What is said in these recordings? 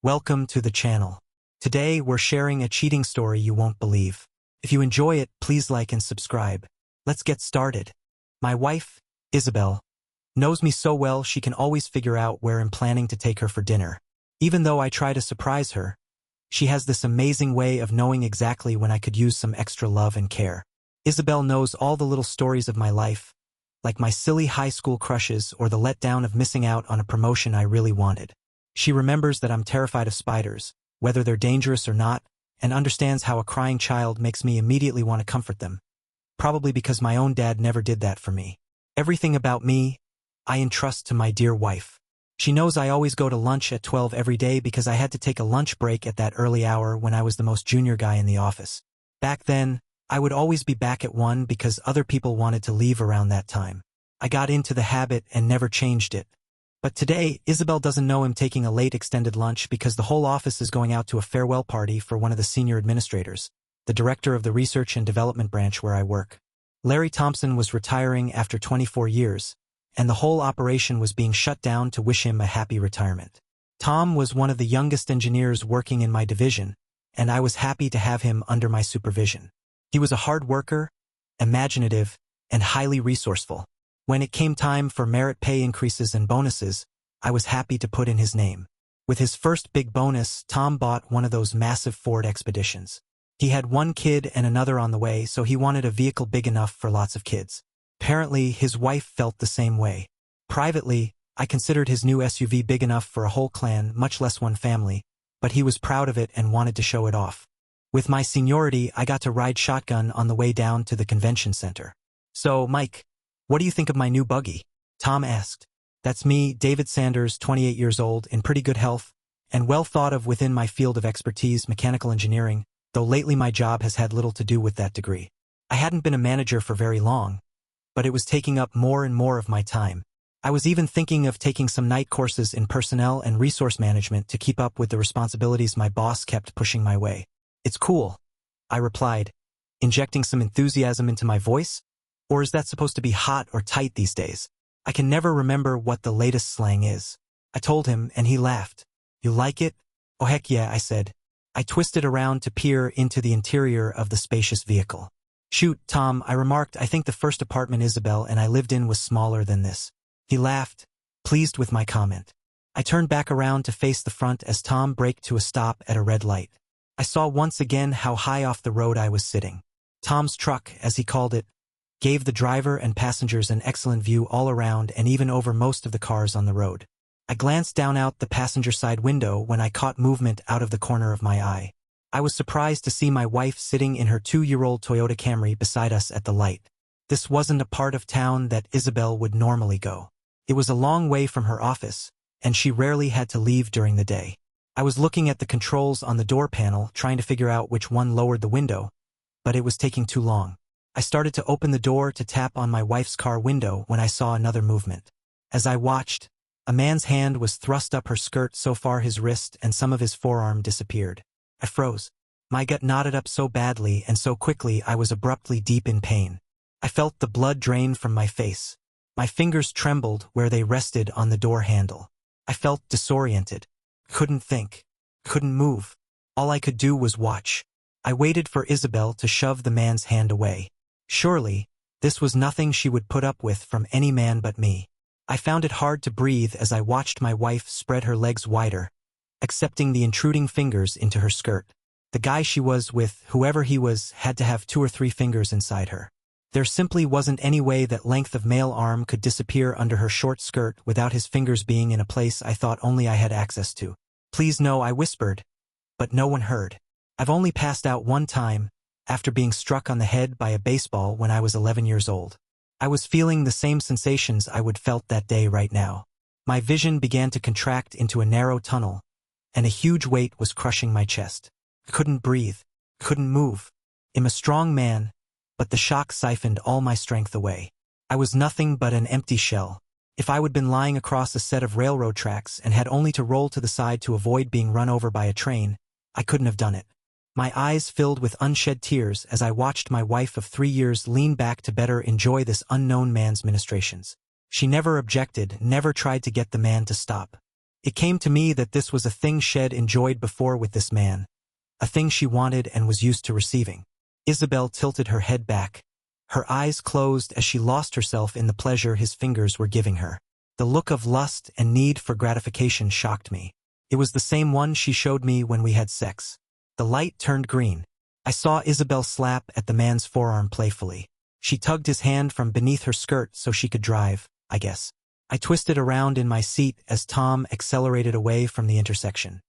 Welcome to the channel. Today we're sharing a cheating story you won't believe. If you enjoy it, please like and subscribe. Let's get started. My wife, Isabel, knows me so well she can always figure out where I'm planning to take her for dinner. Even though I try to surprise her, she has this amazing way of knowing exactly when I could use some extra love and care. Isabel knows all the little stories of my life, like my silly high school crushes or the letdown of missing out on a promotion I really wanted. She remembers that I'm terrified of spiders, whether they're dangerous or not, and understands how a crying child makes me immediately want to comfort them. Probably because my own dad never did that for me. Everything about me, I entrust to my dear wife. She knows I always go to lunch at 12 every day because I had to take a lunch break at that early hour when I was the most junior guy in the office. Back then, I would always be back at 1 because other people wanted to leave around that time. I got into the habit and never changed it. But today, Isabel doesn't know I'm taking a late extended lunch because the whole office is going out to a farewell party for one of the senior administrators, the director of the research and development branch where I work. Larry Thompson was retiring after 24 years, and the whole operation was being shut down to wish him a happy retirement. Tom was one of the youngest engineers working in my division, and I was happy to have him under my supervision. He was a hard worker, imaginative, and highly resourceful. When it came time for merit pay increases and bonuses, I was happy to put in his name. With his first big bonus, Tom bought one of those massive Ford Expeditions. He had one kid and another on the way, so he wanted a vehicle big enough for lots of kids. Apparently, his wife felt the same way. Privately, I considered his new SUV big enough for a whole clan, much less one family, but he was proud of it and wanted to show it off. With my seniority, I got to ride shotgun on the way down to the convention center. "So, Mike, what do you think of my new buggy?" Tom asked. That's me, David Sanders, 28 years old, in pretty good health, and well thought of within my field of expertise, mechanical engineering, though lately my job has had little to do with that degree. I hadn't been a manager for very long, but it was taking up more and more of my time. I was even thinking of taking some night courses in personnel and resource management to keep up with the responsibilities my boss kept pushing my way. "It's cool," I replied, injecting some enthusiasm into my voice. Or is that supposed to be hot or tight these days? I can never remember what the latest slang is. I told him, and he laughed. "You like it?" "Oh heck yeah," I said. I twisted around to peer into the interior of the spacious vehicle. "Shoot, Tom," I remarked, "I think the first apartment Isabel and I lived in was smaller than this." He laughed, pleased with my comment. I turned back around to face the front as Tom braked to a stop at a red light. I saw once again how high off the road I was sitting. Tom's truck, as he called it, gave the driver and passengers an excellent view all around and even over most of the cars on the road. I glanced down out the passenger side window when I caught movement out of the corner of my eye. I was surprised to see my wife sitting in her 2-year-old Toyota Camry beside us at the light. This wasn't a part of town that Isabel would normally go. It was a long way from her office, and she rarely had to leave during the day. I was looking at the controls on the door panel, trying to figure out which one lowered the window, but it was taking too long. I started to open the door to tap on my wife's car window when I saw another movement. As I watched, a man's hand was thrust up her skirt so far his wrist and some of his forearm disappeared. I froze. My gut knotted up so badly and so quickly I was abruptly deep in pain. I felt the blood drain from my face. My fingers trembled where they rested on the door handle. I felt disoriented. Couldn't think. Couldn't move. All I could do was watch. I waited for Isabel to shove the man's hand away. Surely, this was nothing she would put up with from any man but me. I found it hard to breathe as I watched my wife spread her legs wider, accepting the intruding fingers into her skirt. The guy she was with, whoever he was, had to have 2 or 3 fingers inside her. There simply wasn't any way that length of male arm could disappear under her short skirt without his fingers being in a place I thought only I had access to. "Please no," I whispered, but no one heard. I've only passed out one time, after being struck on the head by a baseball when I was 11 years old. I was feeling the same sensations I would felt that day right now. My vision began to contract into a narrow tunnel, and a huge weight was crushing my chest. I couldn't breathe, couldn't move. I'm a strong man, but the shock siphoned all my strength away. I was nothing but an empty shell. If I would been lying across a set of railroad tracks and had only to roll to the side to avoid being run over by a train, I couldn't have done it. My eyes filled with unshed tears as I watched my wife of 3 years lean back to better enjoy this unknown man's ministrations. She never objected, never tried to get the man to stop. It came to me that this was a thing Shed enjoyed before with this man, a thing she wanted and was used to receiving. Isabel tilted her head back. Her eyes closed as she lost herself in the pleasure his fingers were giving her. The look of lust and need for gratification shocked me. It was the same one she showed me when we had sex. The light turned green. I saw Isabel slap at the man's forearm playfully. She tugged his hand from beneath her skirt so she could drive, I guess. I twisted around in my seat as Tom accelerated away from the intersection.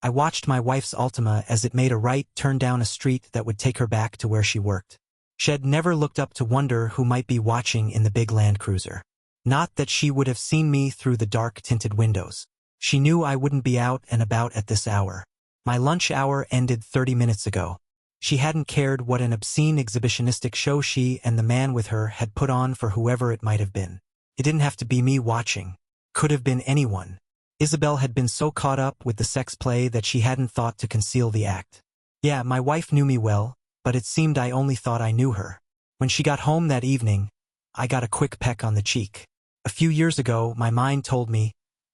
I watched my wife's Altima as it made a right turn down a street that would take her back to where she worked. Shed never looked up to wonder who might be watching in the big Land Cruiser. Not that she would have seen me through the dark-tinted windows. She knew I wouldn't be out and about at this hour. My lunch hour ended 30 minutes ago. She hadn't cared what an obscene exhibitionistic show she and the man with her had put on for whoever it might have been. It didn't have to be me watching. Could have been anyone. Isabel had been so caught up with the sex play that she hadn't thought to conceal the act. Yeah, my wife knew me well, but it seemed I only thought I knew her. When she got home that evening, I got a quick peck on the cheek. A few years ago, my mind told me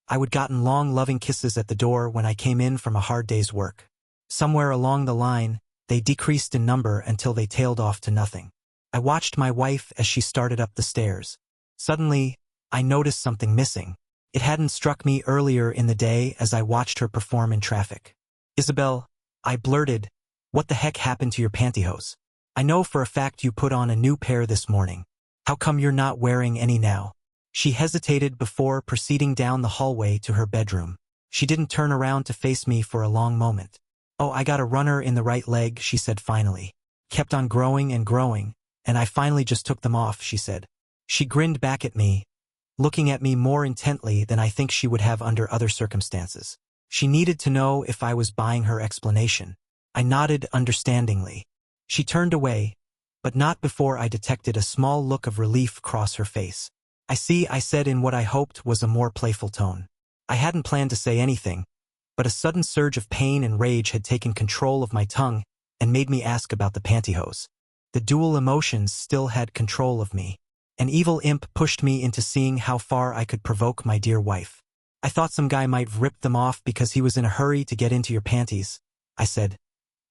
I would gotten long, loving kisses at the door when I came in from a hard day's work. Somewhere along the line, they decreased in number until they tailed off to nothing. I watched my wife as she started up the stairs. Suddenly, I noticed something missing. It hadn't struck me earlier in the day as I watched her perform in traffic. "Isabel," I blurted, "what the heck happened to your pantyhose? I know for a fact you put on a new pair this morning. How come you're not wearing any now?" She hesitated before proceeding down the hallway to her bedroom. She didn't turn around to face me for a long moment. "Oh, I got a runner in the right leg," she said finally. "Kept on growing and growing, and I finally just took them off," she said. She grinned back at me, looking at me more intently than I think she would have under other circumstances. She needed to know if I was buying her explanation. I nodded understandingly. She turned away, but not before I detected a small look of relief cross her face. "I see," I said in what I hoped was a more playful tone. I hadn't planned to say anything, but a sudden surge of pain and rage had taken control of my tongue and made me ask about the pantyhose. The dual emotions still had control of me. An evil imp pushed me into seeing how far I could provoke my dear wife. "I thought some guy might rip them off because he was in a hurry to get into your panties," I said,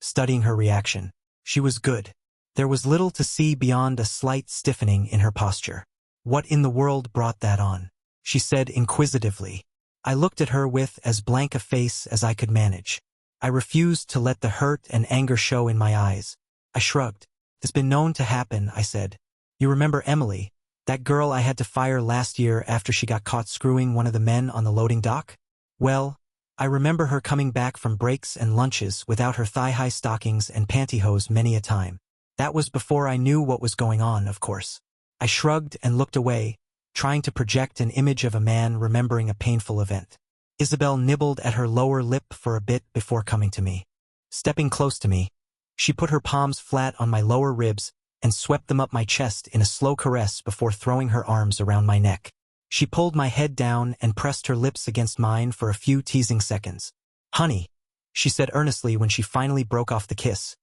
studying her reaction. She was good. There was little to see beyond a slight stiffening in her posture. "What in the world brought that on?" she said inquisitively. I looked at her with as blank a face as I could manage. I refused to let the hurt and anger show in my eyes. I shrugged. "It's been known to happen," I said. "You remember Emily, that girl I had to fire last year after she got caught screwing one of the men on the loading dock? Well, I remember her coming back from breaks and lunches without her thigh-high stockings and pantyhose many a time. That was before I knew what was going on, of course." I shrugged and looked away, trying to project an image of a man remembering a painful event. Isabel nibbled at her lower lip for a bit before coming to me. Stepping close to me, she put her palms flat on my lower ribs and swept them up my chest in a slow caress before throwing her arms around my neck. She pulled my head down and pressed her lips against mine for a few teasing seconds. "Honey," she said earnestly when she finally broke off the kiss,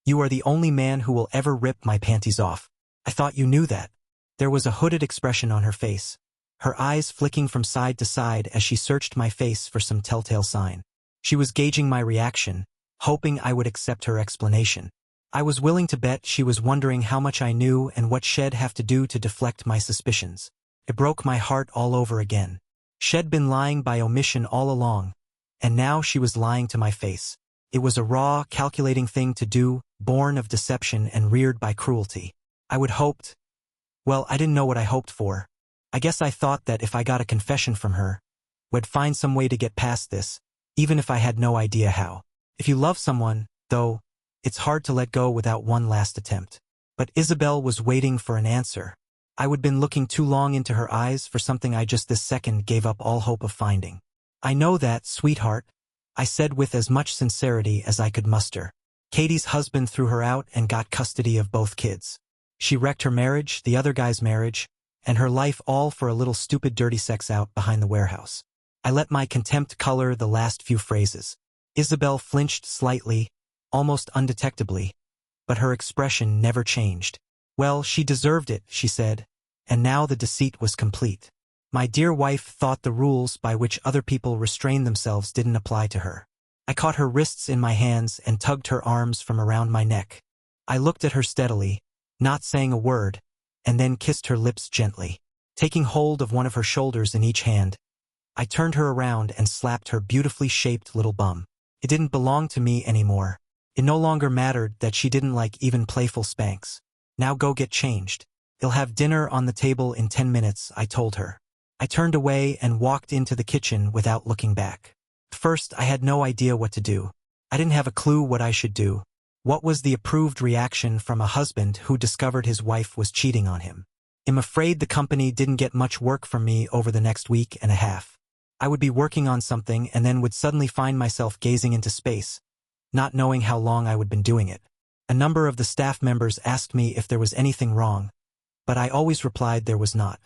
"you are the only man who will ever rip my panties off. I thought you knew that." There was a hooded expression on her face, her eyes flicking from side to side as she searched my face for some telltale sign. She was gauging my reaction, hoping I would accept her explanation. I was willing to bet she was wondering how much I knew and what Shed have to do to deflect my suspicions. It broke my heart all over again. Shed been lying by omission all along, and now she was lying to my face. It was a raw, calculating thing to do, born of deception and reared by cruelty. I would hoped. Well, I didn't know what I hoped for. I guess I thought that if I got a confession from her, we'd find some way to get past this, even if I had no idea how. If you love someone, though, it's hard to let go without one last attempt. But Isabel was waiting for an answer. I would been looking too long into her eyes for something I just this second gave up all hope of finding. "I know that, sweetheart," I said with as much sincerity as I could muster. "Katie's husband threw her out and got custody of both kids. She wrecked her marriage, the other guy's marriage, and her life all for a little stupid dirty sex out behind the warehouse." I let my contempt color the last few phrases. Isabel flinched slightly, almost undetectably, but her expression never changed. "Well, she deserved it," she said, and now the deceit was complete. My dear wife thought the rules by which other people restrain themselves didn't apply to her. I caught her wrists in my hands and tugged her arms from around my neck. I looked at her steadily, not saying a word, and then kissed her lips gently. Taking hold of one of her shoulders in each hand, I turned her around and slapped her beautifully shaped little bum. It didn't belong to me anymore. It no longer mattered that she didn't like even playful spanks. Now go get changed. You'll have dinner on the table in 10 minutes, I told her. I turned away and walked into the kitchen without looking back. First, I had no idea what to do. I didn't have a clue what I should do. What was the approved reaction from a husband who discovered his wife was cheating on him? I'm afraid the company didn't get much work from me over the next week and a half. I would be working on something and then would suddenly find myself gazing into space, not knowing how long I would been doing it. A number of the staff members asked me if there was anything wrong, but I always replied there was not.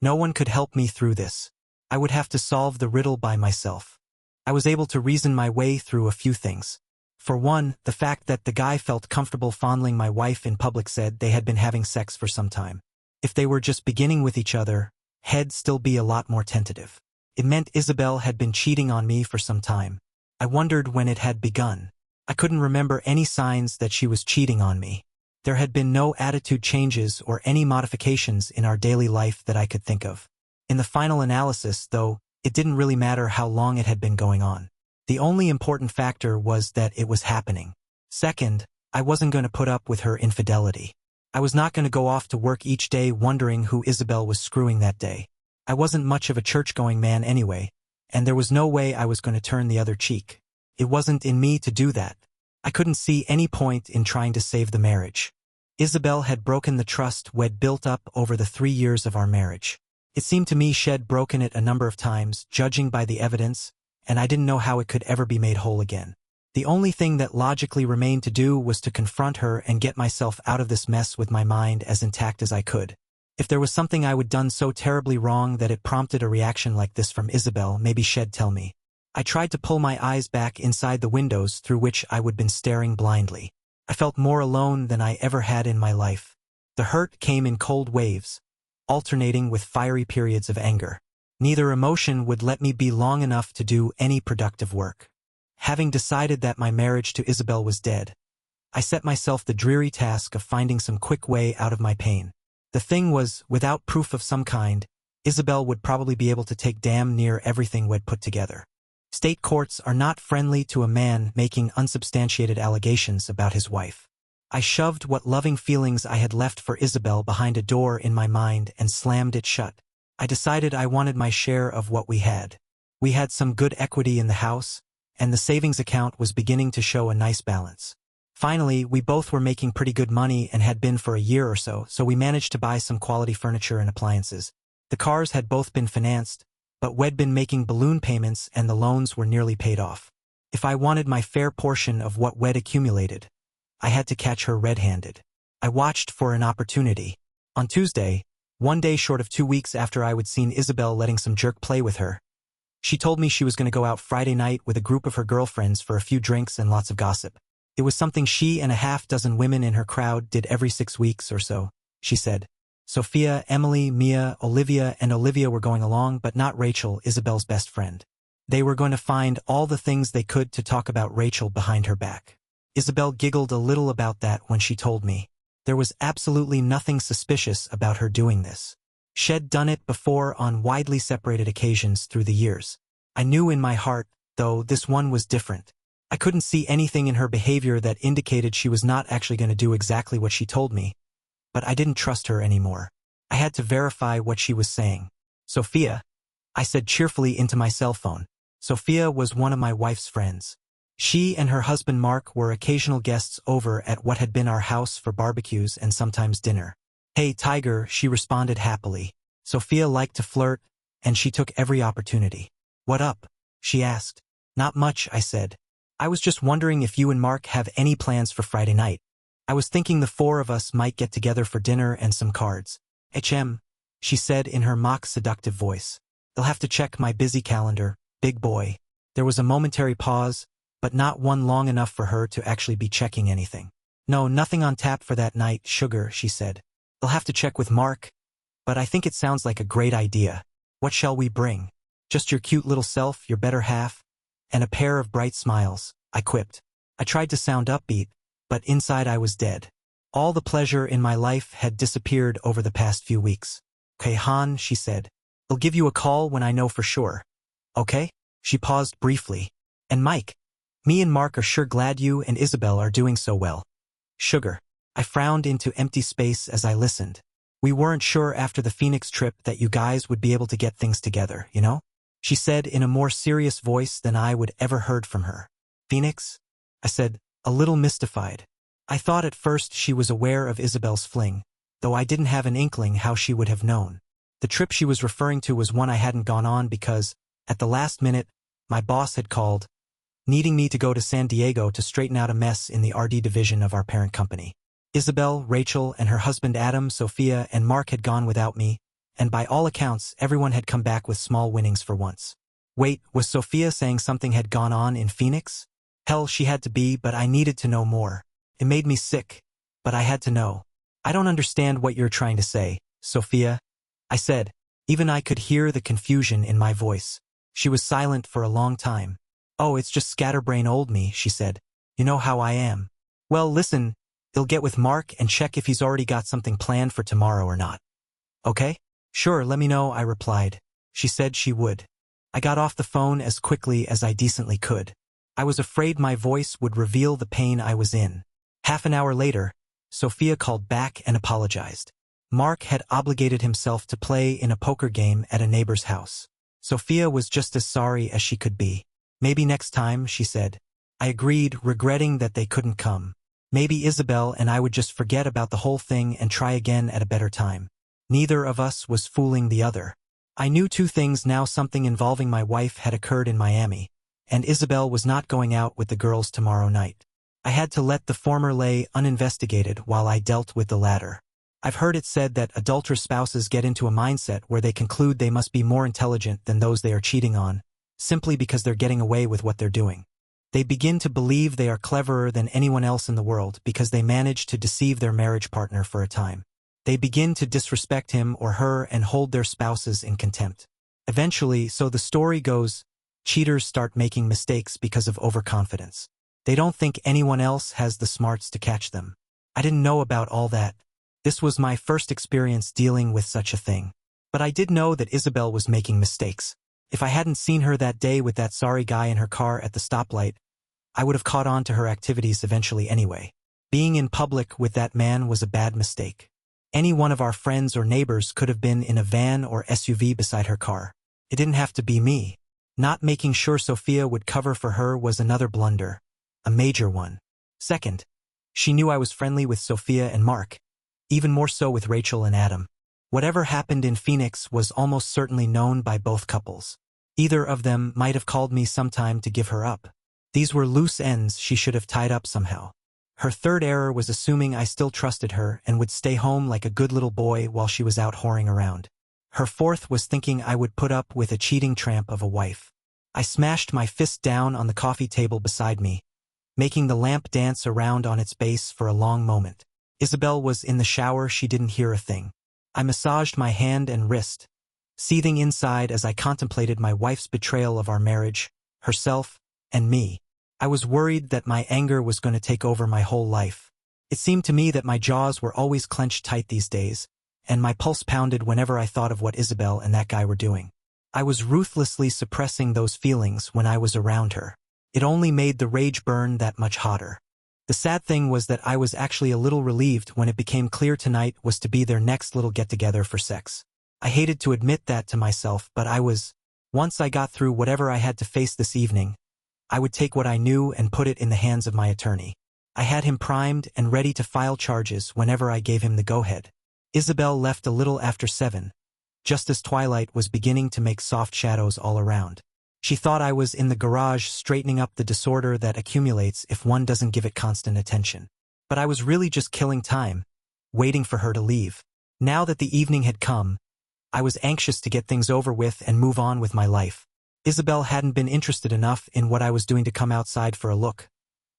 No one could help me through this. I would have to solve the riddle by myself. I was able to reason my way through a few things. For one, the fact that the guy felt comfortable fondling my wife in public said they had been having sex for some time. If they were just beginning with each other, he'd still be a lot more tentative. It meant Isabel had been cheating on me for some time. I wondered when it had begun. I couldn't remember any signs that she was cheating on me. There had been no attitude changes or any modifications in our daily life that I could think of. In the final analysis, though, it didn't really matter how long it had been going on. The only important factor was that it was happening. Second, I wasn't going to put up with her infidelity. I was not going to go off to work each day wondering who Isabel was screwing that day. I wasn't much of a church-going man anyway, and there was no way I was going to turn the other cheek. It wasn't in me to do that. I couldn't see any point in trying to save the marriage. Isabel had broken the trust we'd built up over the 3 years of our marriage. It seemed to me she'd broken it a number of times, judging by the evidence, and I didn't know how it could ever be made whole again. The only thing that logically remained to do was to confront her and get myself out of this mess with my mind as intact as I could. If there was something I would done so terribly wrong that it prompted a reaction like this from Isabel, maybe she'd tell me. I tried to pull my eyes back inside the windows through which I would been staring blindly. I felt more alone than I ever had in my life. The hurt came in cold waves, alternating with fiery periods of anger. Neither emotion would let me be long enough to do any productive work. Having decided that my marriage to Isabel was dead, I set myself the dreary task of finding some quick way out of my pain. The thing was, without proof of some kind, Isabel would probably be able to take damn near everything we'd put together. State courts are not friendly to a man making unsubstantiated allegations about his wife. I shoved what loving feelings I had left for Isabel behind a door in my mind and slammed it shut. I decided I wanted my share of what we had. We had some good equity in the house, and the savings account was beginning to show a nice balance. Finally, we both were making pretty good money and had been for a year or so we managed to buy some quality furniture and appliances. The cars had both been financed, but we'd been making balloon payments and the loans were nearly paid off. If I wanted my fair portion of what we'd accumulated, I had to catch her red-handed. I watched for an opportunity. On Tuesday, one day short of 2 weeks after I would seen Isabel letting some jerk play with her, she told me she was going to go out Friday night with a group of her girlfriends for a few drinks and lots of gossip. It was something she and a half-dozen women in her crowd did every 6 weeks or so, she said. Sophia, Emily, Mia, Olivia, and Olivia were going along, but not Rachel, Isabel's best friend. They were going to find all the things they could to talk about Rachel behind her back. Isabel giggled a little about that when she told me. There was absolutely nothing suspicious about her doing this. She'd done it before on widely separated occasions through the years. I knew in my heart, though, this one was different. I couldn't see anything in her behavior that indicated she was not actually going to do exactly what she told me, but I didn't trust her anymore. I had to verify what she was saying. Sophia, I said cheerfully into my cell phone. Sophia was one of my wife's friends. She and her husband Mark were occasional guests over at what had been our house for barbecues and sometimes dinner. Hey, Tiger, she responded happily. Sophia liked to flirt, and she took every opportunity. What up? She asked. Not much, I said. I was just wondering if you and Mark have any plans for Friday night. I was thinking the 4 of us might get together for dinner and some cards. She said in her mock seductive voice. I'll have to check my busy calendar, big boy. There was a momentary pause, but not one long enough for her to actually be checking anything. No, nothing on tap for that night, sugar, she said. I'll have to check with Mark, but I think it sounds like a great idea. What shall we bring? Just your cute little self, your better half, and a pair of bright smiles, I quipped. I tried to sound upbeat, but inside I was dead. All the pleasure in my life had disappeared over the past few weeks. Okay, Han, she said. I'll give you a call when I know for sure. Okay? She paused briefly. And Mike? Me and Mark are sure glad you and Isabel are doing so well. Sugar. I frowned into empty space as I listened. We weren't sure after the Phoenix trip that you guys would be able to get things together, you know? She said in a more serious voice than I would ever heard from her. Phoenix? I said, a little mystified. I thought at first she was aware of Isabel's fling, though I didn't have an inkling how she would have known. The trip she was referring to was one I hadn't gone on because, at the last minute, my boss had called, needing me to go to San Diego to straighten out a mess in the RD division of our parent company. Isabel, Rachel, and her husband Adam, Sophia, and Mark had gone without me, and by all accounts, everyone had come back with small winnings for once. Wait, was Sophia saying something had gone on in Phoenix? Hell, she had to be, but I needed to know more. It made me sick, but I had to know. I don't understand what you're trying to say, Sophia, I said. Even I could hear the confusion in my voice. She was silent for a long time. Oh, it's just scatterbrain old me, she said. You know how I am. Well, listen, I'll get with Mark and check if he's already got something planned for tomorrow or not. Okay? Sure, let me know, I replied. She said she would. I got off the phone as quickly as I decently could. I was afraid my voice would reveal the pain I was in. Half an hour later, Sophia called back and apologized. Mark had obligated himself to play in a poker game at a neighbor's house. Sophia was just as sorry as she could be. Maybe next time, she said. I agreed, regretting that they couldn't come. Maybe Isabel and I would just forget about the whole thing and try again at a better time. Neither of us was fooling the other. I knew two things now: something involving my wife had occurred in Miami, and Isabel was not going out with the girls tomorrow night. I had to let the former lay uninvestigated while I dealt with the latter. I've heard it said that adulterous spouses get into a mindset where they conclude they must be more intelligent than those they are cheating on, simply because they're getting away with what they're doing. They begin to believe they are cleverer than anyone else in the world because they manage to deceive their marriage partner for a time. They begin to disrespect him or her and hold their spouses in contempt. Eventually, so the story goes, cheaters start making mistakes because of overconfidence. They don't think anyone else has the smarts to catch them. I didn't know about all that. This was my first experience dealing with such a thing. But I did know that Isabel was making mistakes. If I hadn't seen her that day with that sorry guy in her car at the stoplight, I would have caught on to her activities eventually anyway. Being in public with that man was a bad mistake. Any one of our friends or neighbors could have been in a van or SUV beside her car. It didn't have to be me. Not making sure Sophia would cover for her was another blunder. A major one. Second, she knew I was friendly with Sophia and Mark, even more so with Rachel and Adam. Whatever happened in Phoenix was almost certainly known by both couples. Either of them might have called me sometime to give her up. These were loose ends she should have tied up somehow. Her third error was assuming I still trusted her and would stay home like a good little boy while she was out whoring around. Her fourth was thinking I would put up with a cheating tramp of a wife. I smashed my fist down on the coffee table beside me, making the lamp dance around on its base for a long moment. Isabel was in the shower, she didn't hear a thing. I massaged my hand and wrist, seething inside as I contemplated my wife's betrayal of our marriage, herself, and me. I was worried that my anger was going to take over my whole life. It seemed to me that my jaws were always clenched tight these days, and my pulse pounded whenever I thought of what Isabel and that guy were doing. I was ruthlessly suppressing those feelings when I was around her. It only made the rage burn that much hotter. The sad thing was that I was actually a little relieved when it became clear tonight was to be their next little get-together for sex. I hated to admit that to myself, but I was. Once I got through whatever I had to face this evening, I would take what I knew and put it in the hands of my attorney. I had him primed and ready to file charges whenever I gave him the go-ahead. Isabel left a little after 7, just as twilight was beginning to make soft shadows all around. She thought I was in the garage straightening up the disorder that accumulates if one doesn't give it constant attention. But I was really just killing time, waiting for her to leave. Now that the evening had come, I was anxious to get things over with and move on with my life. Isabel hadn't been interested enough in what I was doing to come outside for a look,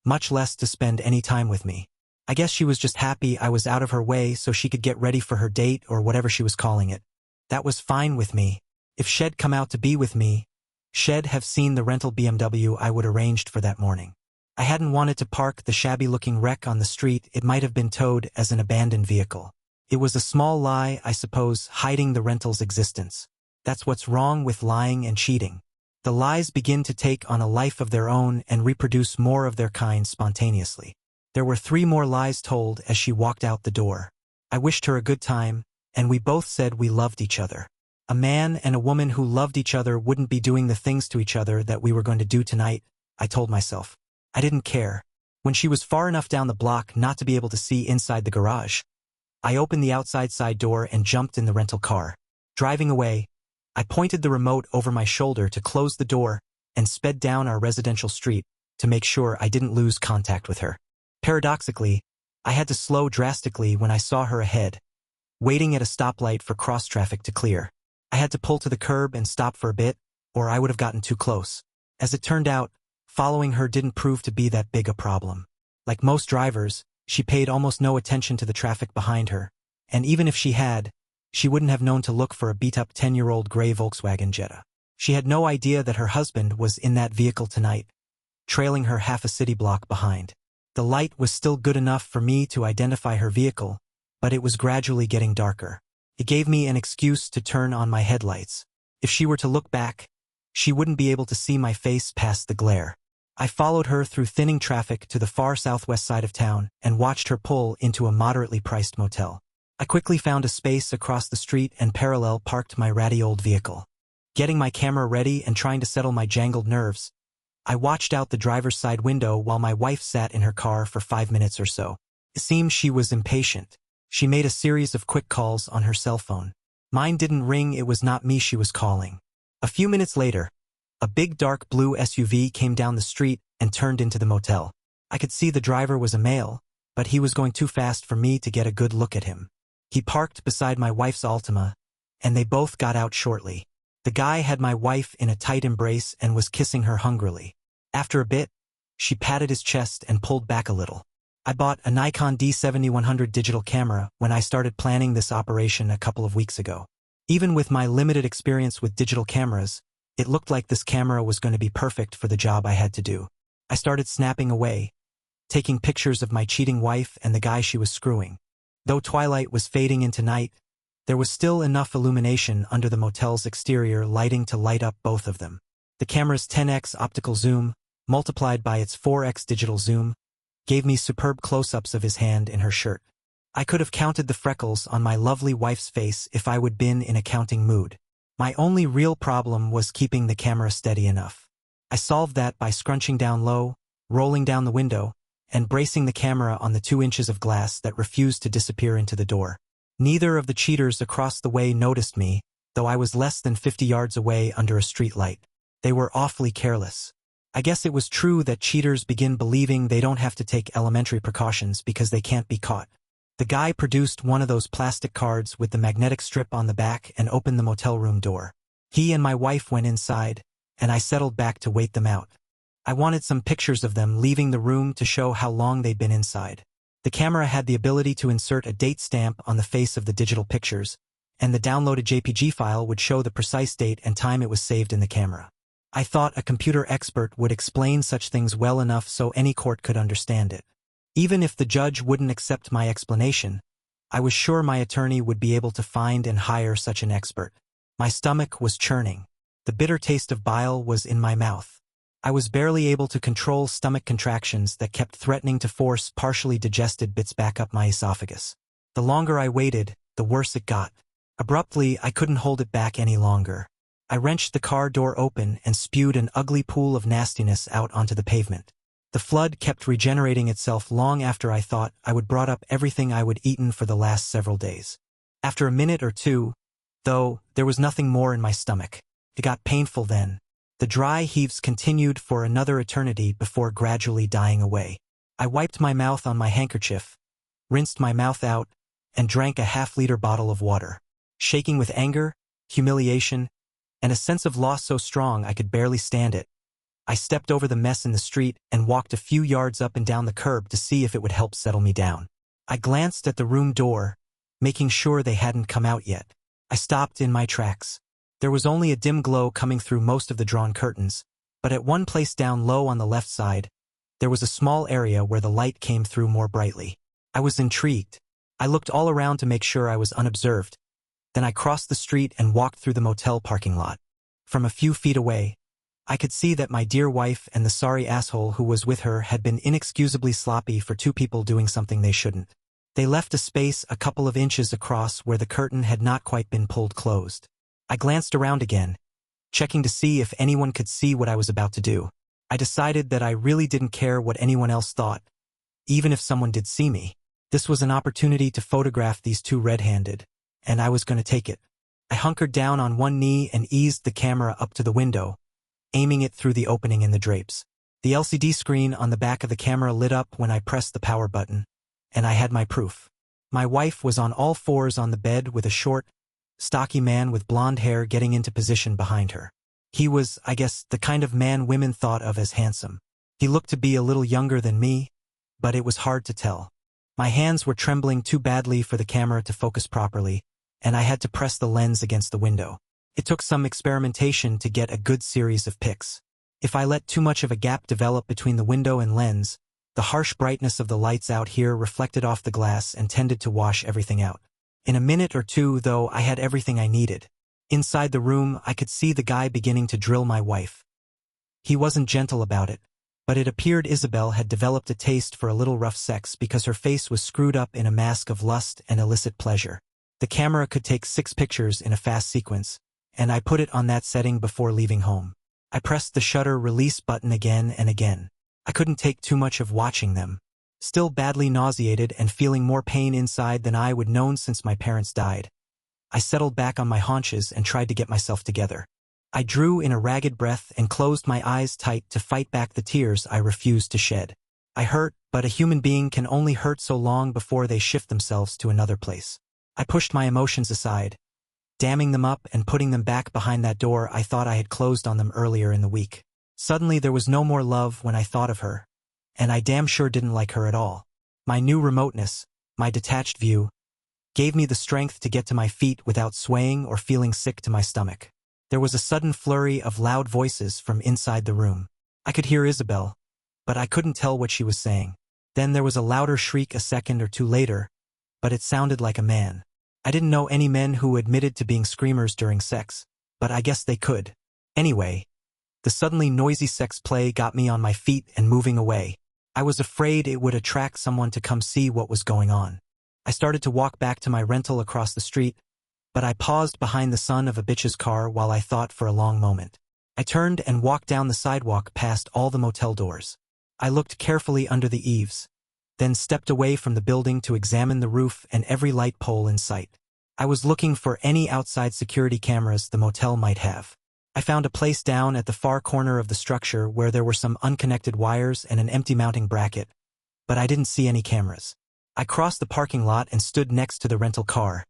much less to spend any time with me. I guess she was just happy I was out of her way so she could get ready for her date or whatever she was calling it. That was fine with me. If she'd come out to be with me, she'd have seen the rental BMW I would arranged for that morning. I hadn't wanted to park the shabby-looking wreck on the street. It might have been towed as an abandoned vehicle. It was a small lie, I suppose, hiding the rental's existence. That's what's wrong with lying and cheating. The lies begin to take on a life of their own and reproduce more of their kind spontaneously. There were 3 more lies told as she walked out the door. I wished her a good time, and we both said we loved each other. A man and a woman who loved each other wouldn't be doing the things to each other that we were going to do tonight, I told myself. I didn't care. When she was far enough down the block not to be able to see inside the garage, I opened the outside side door and jumped in the rental car. Driving away, I pointed the remote over my shoulder to close the door and sped down our residential street to make sure I didn't lose contact with her. Paradoxically, I had to slow drastically when I saw her ahead, waiting at a stoplight for cross-traffic to clear. I had to pull to the curb and stop for a bit, or I would have gotten too close. As it turned out, following her didn't prove to be that big a problem. Like most drivers, she paid almost no attention to the traffic behind her, and even if she had, she wouldn't have known to look for a beat-up 10-year-old gray Volkswagen Jetta. She had no idea that her husband was in that vehicle tonight, trailing her half a city block behind. The light was still good enough for me to identify her vehicle, but it was gradually getting darker. It gave me an excuse to turn on my headlights. If she were to look back, she wouldn't be able to see my face past the glare. I followed her through thinning traffic to the far southwest side of town and watched her pull into a moderately priced motel. I quickly found a space across the street and parallel parked my ratty old vehicle. Getting my camera ready and trying to settle my jangled nerves, I watched out the driver's side window while my wife sat in her car for 5 minutes or so. It seemed she was impatient. She made a series of quick calls on her cell phone. Mine didn't ring, it was not me she was calling. A few minutes later, a big dark blue SUV came down the street and turned into the motel. I could see the driver was a male, but he was going too fast for me to get a good look at him. He parked beside my wife's Altima, and they both got out shortly. The guy had my wife in a tight embrace and was kissing her hungrily. After a bit, she patted his chest and pulled back a little. I bought a Nikon D7100 digital camera when I started planning this operation a couple of weeks ago. Even with my limited experience with digital cameras, it looked like this camera was going to be perfect for the job I had to do. I started snapping away, taking pictures of my cheating wife and the guy she was screwing. Though twilight was fading into night, there was still enough illumination under the motel's exterior lighting to light up both of them. The camera's 10x optical zoom, multiplied by its 4x digital zoom, gave me superb close-ups of his hand in her shirt. I could have counted the freckles on my lovely wife's face if I would been in a counting mood. My only real problem was keeping the camera steady enough. I solved that by scrunching down low, rolling down the window, and bracing the camera on the 2 inches of glass that refused to disappear into the door. Neither of the cheaters across the way noticed me, though I was less than 50 yards away under a street light. They were awfully careless. I guess it was true that cheaters begin believing they don't have to take elementary precautions because they can't be caught. The guy produced one of those plastic cards with the magnetic strip on the back and opened the motel room door. He and my wife went inside, and I settled back to wait them out. I wanted some pictures of them leaving the room to show how long they'd been inside. The camera had the ability to insert a date stamp on the face of the digital pictures, and the downloaded JPG file would show the precise date and time it was saved in the camera. I thought a computer expert would explain such things well enough so any court could understand it. Even if the judge wouldn't accept my explanation, I was sure my attorney would be able to find and hire such an expert. My stomach was churning. The bitter taste of bile was in my mouth. I was barely able to control stomach contractions that kept threatening to force partially digested bits back up my esophagus. The longer I waited, the worse it got. Abruptly, I couldn't hold it back any longer. I wrenched the car door open and spewed an ugly pool of nastiness out onto the pavement. The flood kept regenerating itself long after I thought I would brought up everything I would eaten for the last several days. After a minute or two, though, there was nothing more in my stomach. It got painful then. The dry heaves continued for another eternity before gradually dying away. I wiped my mouth on my handkerchief, rinsed my mouth out, and drank a half-liter bottle of water. Shaking with anger, humiliation, and a sense of loss so strong I could barely stand it, I stepped over the mess in the street and walked a few yards up and down the curb to see if it would help settle me down. I glanced at the room door, making sure they hadn't come out yet. I stopped in my tracks. There was only a dim glow coming through most of the drawn curtains, but at one place down low on the left side, there was a small area where the light came through more brightly. I was intrigued. I looked all around to make sure I was unobserved. Then I crossed the street and walked through the motel parking lot. From a few feet away, I could see that my dear wife and the sorry asshole who was with her had been inexcusably sloppy for two people doing something they shouldn't. They left a space a couple of inches across where the curtain had not quite been pulled closed. I glanced around again, checking to see if anyone could see what I was about to do. I decided that I really didn't care what anyone else thought, even if someone did see me. This was an opportunity to photograph these two red-handed, and I was going to take it. I hunkered down on one knee and eased the camera up to the window, aiming it through the opening in the drapes. The LCD screen on the back of the camera lit up when I pressed the power button, and I had my proof. My wife was on all fours on the bed with a short, stocky man with blonde hair getting into position behind her. He was, I guess, the kind of man women thought of as handsome. He looked to be a little younger than me, but it was hard to tell. My hands were trembling too badly for the camera to focus properly, and I had to press the lens against the window. It took some experimentation to get a good series of pics. If I let too much of a gap develop between the window and lens, the harsh brightness of the lights out here reflected off the glass and tended to wash everything out. In a minute or two, though, I had everything I needed. Inside the room, I could see the guy beginning to drill my wife. He wasn't gentle about it, but it appeared Isabel had developed a taste for a little rough sex because her face was screwed up in a mask of lust and illicit pleasure. The camera could take 6 pictures in a fast sequence, and I put it on that setting before leaving home. I pressed the shutter release button again and again. I couldn't take too much of watching them. Still badly nauseated and feeling more pain inside than I would known since my parents died, I settled back on my haunches and tried to get myself together. I drew in a ragged breath and closed my eyes tight to fight back the tears I refused to shed. I hurt, but a human being can only hurt so long before they shift themselves to another place. I pushed my emotions aside, damming them up and putting them back behind that door I thought I had closed on them earlier in the week. Suddenly there was no more love when I thought of her, and I damn sure didn't like her at all. My new remoteness, my detached view, gave me the strength to get to my feet without swaying or feeling sick to my stomach. There was a sudden flurry of loud voices from inside the room. I could hear Isabel, but I couldn't tell what she was saying. Then there was a louder shriek a second or two later, but it sounded like a man. I didn't know any men who admitted to being screamers during sex, but I guess they could. Anyway, the suddenly noisy sex play got me on my feet and moving away. I was afraid it would attract someone to come see what was going on. I started to walk back to my rental across the street, but I paused behind the son of a bitch's car while I thought for a long moment. I turned and walked down the sidewalk past all the motel doors. I looked carefully under the eaves, then stepped away from the building to examine the roof and every light pole in sight. I was looking for any outside security cameras the motel might have. I found a place down at the far corner of the structure where there were some unconnected wires and an empty mounting bracket, but I didn't see any cameras. I crossed the parking lot and stood next to the rental car,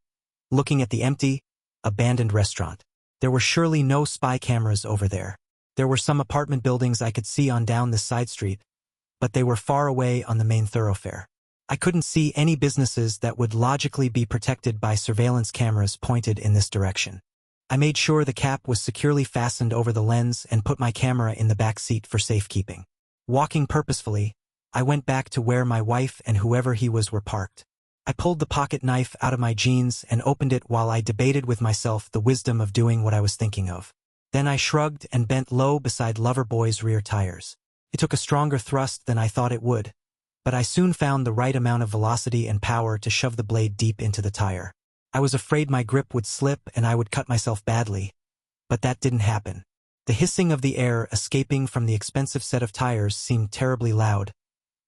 looking at the empty, abandoned restaurant. There were surely no spy cameras over there. There were some apartment buildings I could see on down this side street, but they were far away on the main thoroughfare. I couldn't see any businesses that would logically be protected by surveillance cameras pointed in this direction. I made sure the cap was securely fastened over the lens and put my camera in the back seat for safekeeping. Walking purposefully, I went back to where my wife and whoever he was were parked. I pulled the pocket knife out of my jeans and opened it while I debated with myself the wisdom of doing what I was thinking of. Then I shrugged and bent low beside Loverboy's rear tires. It took a stronger thrust than I thought it would, but I soon found the right amount of velocity and power to shove the blade deep into the tire. I was afraid my grip would slip and I would cut myself badly, but that didn't happen. The hissing of the air escaping from the expensive set of tires seemed terribly loud,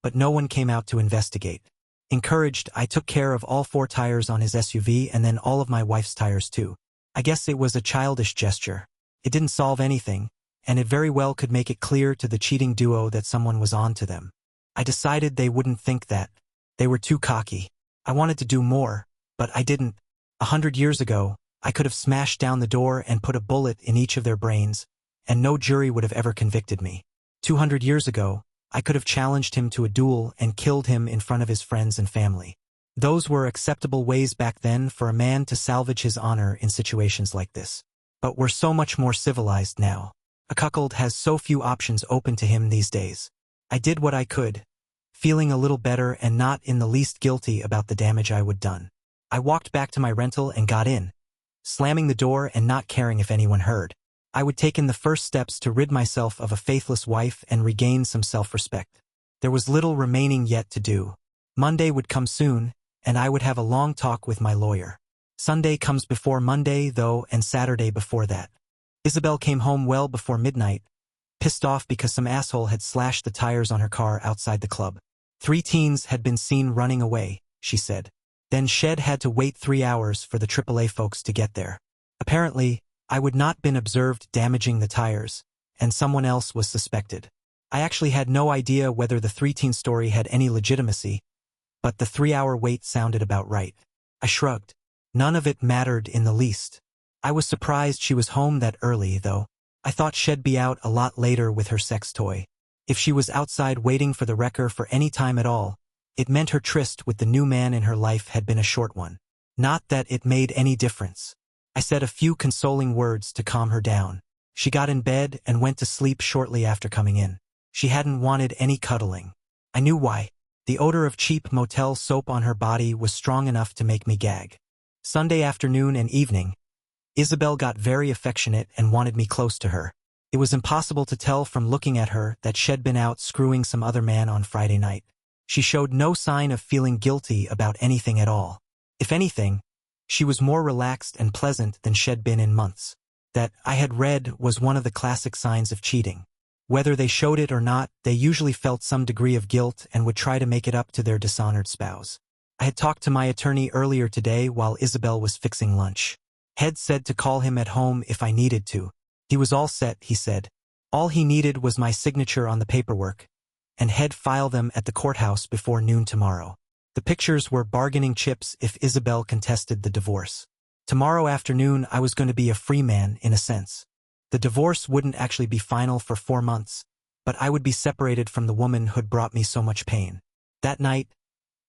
but no one came out to investigate. Encouraged, I took care of all 4 tires on his SUV and then all of my wife's tires too. I guess it was a childish gesture. It didn't solve anything, and it very well could make it clear to the cheating duo that someone was on to them. I decided they wouldn't think that. They were too cocky. I wanted to do more, but I didn't. 100 years ago, I could have smashed down the door and put a bullet in each of their brains, and no jury would have ever convicted me. 200 years ago, I could have challenged him to a duel and killed him in front of his friends and family. Those were acceptable ways back then for a man to salvage his honor in situations like this. But we're so much more civilized now. A cuckold has so few options open to him these days. I did what I could, feeling a little better and not in the least guilty about the damage I would done. I walked back to my rental and got in, slamming the door and not caring if anyone heard. I would take in the first steps to rid myself of a faithless wife and regain some self-respect. There was little remaining yet to do. Monday would come soon, and I would have a long talk with my lawyer. Sunday comes before Monday, though, and Saturday before that. Isabel came home well before midnight, pissed off because some asshole had slashed the tires on her car outside the club. 3 teens had been seen running away, she said. Then Shed had to wait 3 hours for the AAA folks to get there. Apparently, I would not been observed damaging the tires, and someone else was suspected. I actually had no idea whether the 3-teen story had any legitimacy, but the 3-hour wait sounded about right. I shrugged. None of it mattered in the least. I was surprised she was home that early, though. I thought she'd be out a lot later with her sex toy. If she was outside waiting for the wrecker for any time at all, it meant her tryst with the new man in her life had been a short one. Not that it made any difference. I said a few consoling words to calm her down. She got in bed and went to sleep shortly after coming in. She hadn't wanted any cuddling. I knew why. The odor of cheap motel soap on her body was strong enough to make me gag. Sunday afternoon and evening, Isabel got very affectionate and wanted me close to her. It was impossible to tell from looking at her that she'd been out screwing some other man on Friday night. She showed no sign of feeling guilty about anything at all. If anything, she was more relaxed and pleasant than she'd been in months. That, I had read, was one of the classic signs of cheating. Whether they showed it or not, they usually felt some degree of guilt and would try to make it up to their dishonored spouse. I had talked to my attorney earlier today while Isabel was fixing lunch. Head said to call him at home if I needed to. He was all set, he said. All he needed was my signature on the paperwork, and Head file them at the courthouse before noon tomorrow. The pictures were bargaining chips if Isabel contested the divorce. Tomorrow afternoon I was going to be a free man, in a sense. The divorce wouldn't actually be final for 4 months, but I would be separated from the woman who'd brought me so much pain. That night,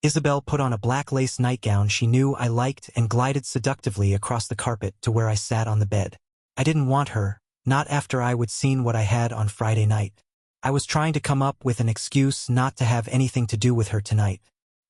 Isabel put on a black lace nightgown she knew I liked and glided seductively across the carpet to where I sat on the bed. I didn't want her, not after I would seen what I had on Friday night. I was trying to come up with an excuse not to have anything to do with her tonight.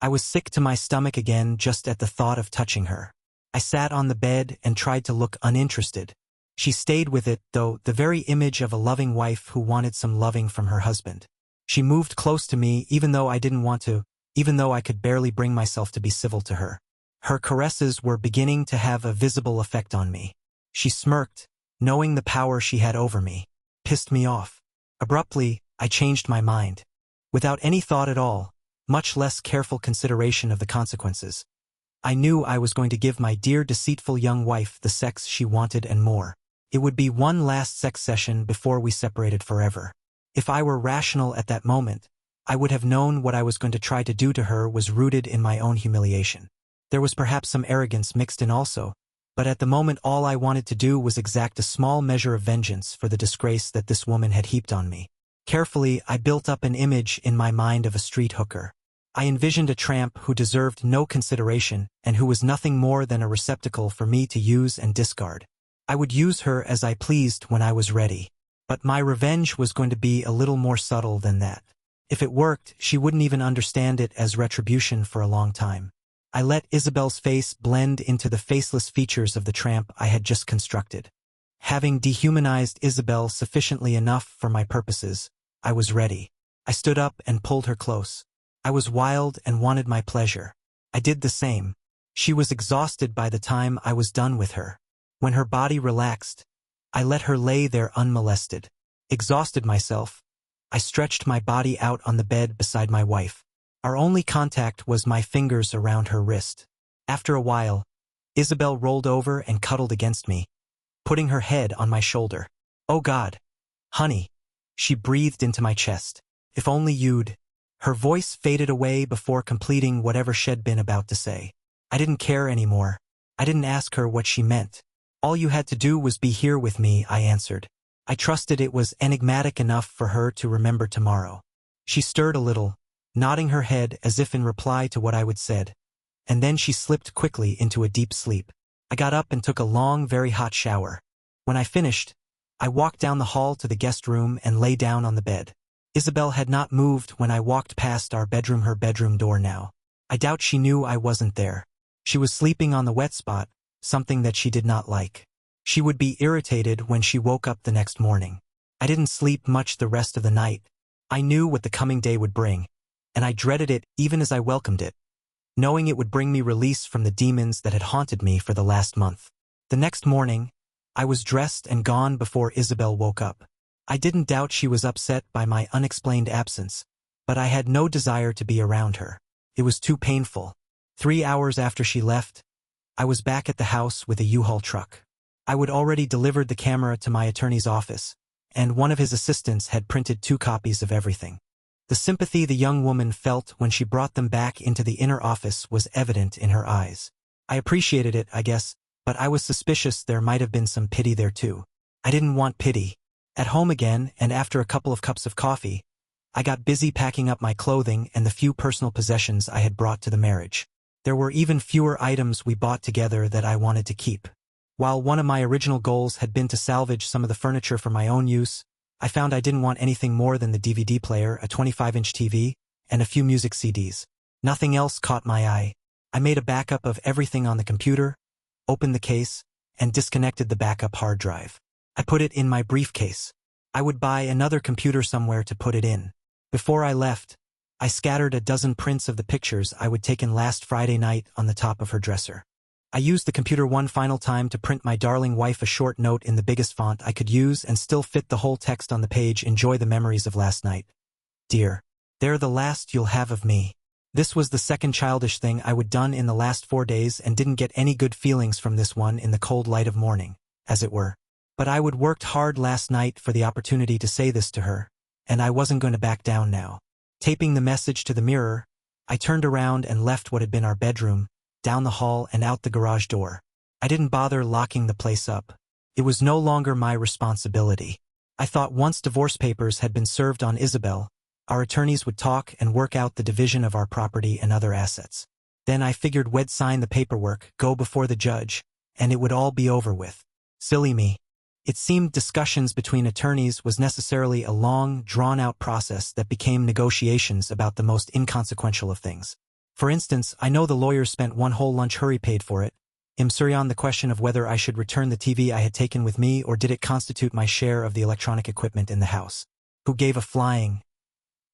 I was sick to my stomach again just at the thought of touching her. I sat on the bed and tried to look uninterested. She stayed with it, though, the very image of a loving wife who wanted some loving from her husband. She moved close to me even though I didn't want to, even though I could barely bring myself to be civil to her. Her caresses were beginning to have a visible effect on me. She smirked, knowing the power she had over me. Pissed me off. Abruptly, I changed my mind. Without any thought at all, much less careful consideration of the consequences. I knew I was going to give my dear deceitful young wife the sex she wanted and more. It would be one last sex session before we separated forever. If I were rational at that moment, I would have known what I was going to try to do to her was rooted in my own humiliation. There was perhaps some arrogance mixed in also, but at the moment all I wanted to do was exact a small measure of vengeance for the disgrace that this woman had heaped on me. Carefully, I built up an image in my mind of a street hooker. I envisioned a tramp who deserved no consideration and who was nothing more than a receptacle for me to use and discard. I would use her as I pleased when I was ready. But my revenge was going to be a little more subtle than that. If it worked, she wouldn't even understand it as retribution for a long time. I let Isabel's face blend into the faceless features of the tramp I had just constructed. Having dehumanized Isabel sufficiently enough for my purposes, I was ready. I stood up and pulled her close. I was wild and wanted my pleasure. I did the same. She was exhausted by the time I was done with her. When her body relaxed, I let her lay there unmolested. Exhausted myself, I stretched my body out on the bed beside my wife. Our only contact was my fingers around her wrist. After a while, Isabel rolled over and cuddled against me, putting her head on my shoulder. "Oh God, honey," she breathed into my chest. "If only you'd—" Her voice faded away before completing whatever she'd been about to say. I didn't care anymore. I didn't ask her what she meant. "All you had to do was be here with me," I answered. I trusted it was enigmatic enough for her to remember tomorrow. She stirred a little, nodding her head as if in reply to what I would said, and then she slipped quickly into a deep sleep. I got up and took a long, very hot shower. When I finished, I walked down the hall to the guest room and lay down on the bed. Isabel had not moved when I walked past her bedroom door now. I doubt she knew I wasn't there. She was sleeping on the wet spot, something that she did not like. She would be irritated when she woke up the next morning. I didn't sleep much the rest of the night. I knew what the coming day would bring, and I dreaded it even as I welcomed it, knowing it would bring me release from the demons that had haunted me for the last month. The next morning, I was dressed and gone before Isabel woke up. I didn't doubt she was upset by my unexplained absence, but I had no desire to be around her. It was too painful. 3 hours after she left, I was back at the house with a U-Haul truck. I would already delivered the camera to my attorney's office, and one of his assistants had printed 2 copies of everything. The sympathy the young woman felt when she brought them back into the inner office was evident in her eyes. I appreciated it, I guess, but I was suspicious there might have been some pity there too. I didn't want pity. At home again, and after a couple of cups of coffee, I got busy packing up my clothing and the few personal possessions I had brought to the marriage. There were even fewer items we bought together that I wanted to keep. While one of my original goals had been to salvage some of the furniture for my own use, I found I didn't want anything more than the DVD player, a 25-inch TV, and a few music CDs. Nothing else caught my eye. I made a backup of everything on the computer, opened the case, and disconnected the backup hard drive. I put it in my briefcase. I would buy another computer somewhere to put it in. Before I left, I scattered a dozen prints of the pictures I would taken last Friday night on the top of her dresser. I used the computer one final time to print my darling wife a short note in the biggest font I could use and still fit the whole text on the page. Enjoy the memories of last night. Dear, they're the last you'll have of me. This was the second childish thing I would done in the last 4 days and didn't get any good feelings from this one in the cold light of morning, as it were. But I would worked hard last night for the opportunity to say this to her, and I wasn't going to back down now. Taping the message to the mirror, I turned around and left what had been our bedroom, down the hall and out the garage door. I didn't bother locking the place up. It was no longer my responsibility. I thought once divorce papers had been served on Isabel, our attorneys would talk and work out the division of our property and other assets. Then I figured we'd sign the paperwork, go before the judge, and it would all be over with. Silly me. It seemed discussions between attorneys was necessarily a long, drawn-out process that became negotiations about the most inconsequential of things. For instance, I know the lawyers spent one whole lunch hurry paid for it, on the question of whether I should return the TV I had taken with me or did it constitute my share of the electronic equipment in the house. Who gave a flying?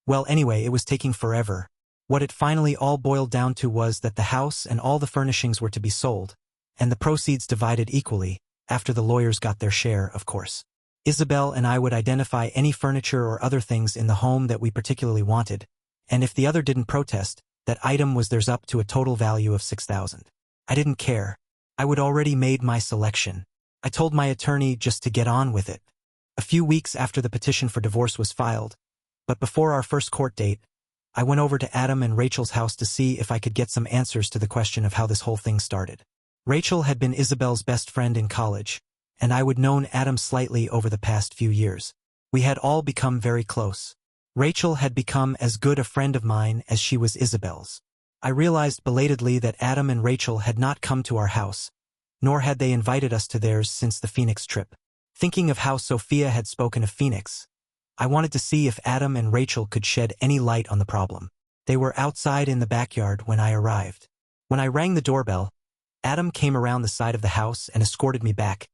Well, anyway, it was taking forever. What it finally all boiled down to was that the house and all the furnishings were to be sold, and the proceeds divided equally, after the lawyers got their share, of course. Isabel and I would identify any furniture or other things in the home that we particularly wanted, and if the other didn't protest, that item was theirs up to a total value of $6,000. I didn't care. I would already made my selection. I told my attorney just to get on with it. A few weeks after the petition for divorce was filed, but before our first court date, I went over to Adam and Rachel's house to see if I could get some answers to the question of how this whole thing started. Rachel had been Isabel's best friend in college, and I would known Adam slightly over the past few years. We had all become very close. Rachel had become as good a friend of mine as she was Isabel's. I realized belatedly that Adam and Rachel had not come to our house, nor had they invited us to theirs since the Phoenix trip. Thinking of how Sophia had spoken of Phoenix, I wanted to see if Adam and Rachel could shed any light on the problem. They were outside in the backyard when I arrived. When I rang the doorbell, Adam came around the side of the house and escorted me back,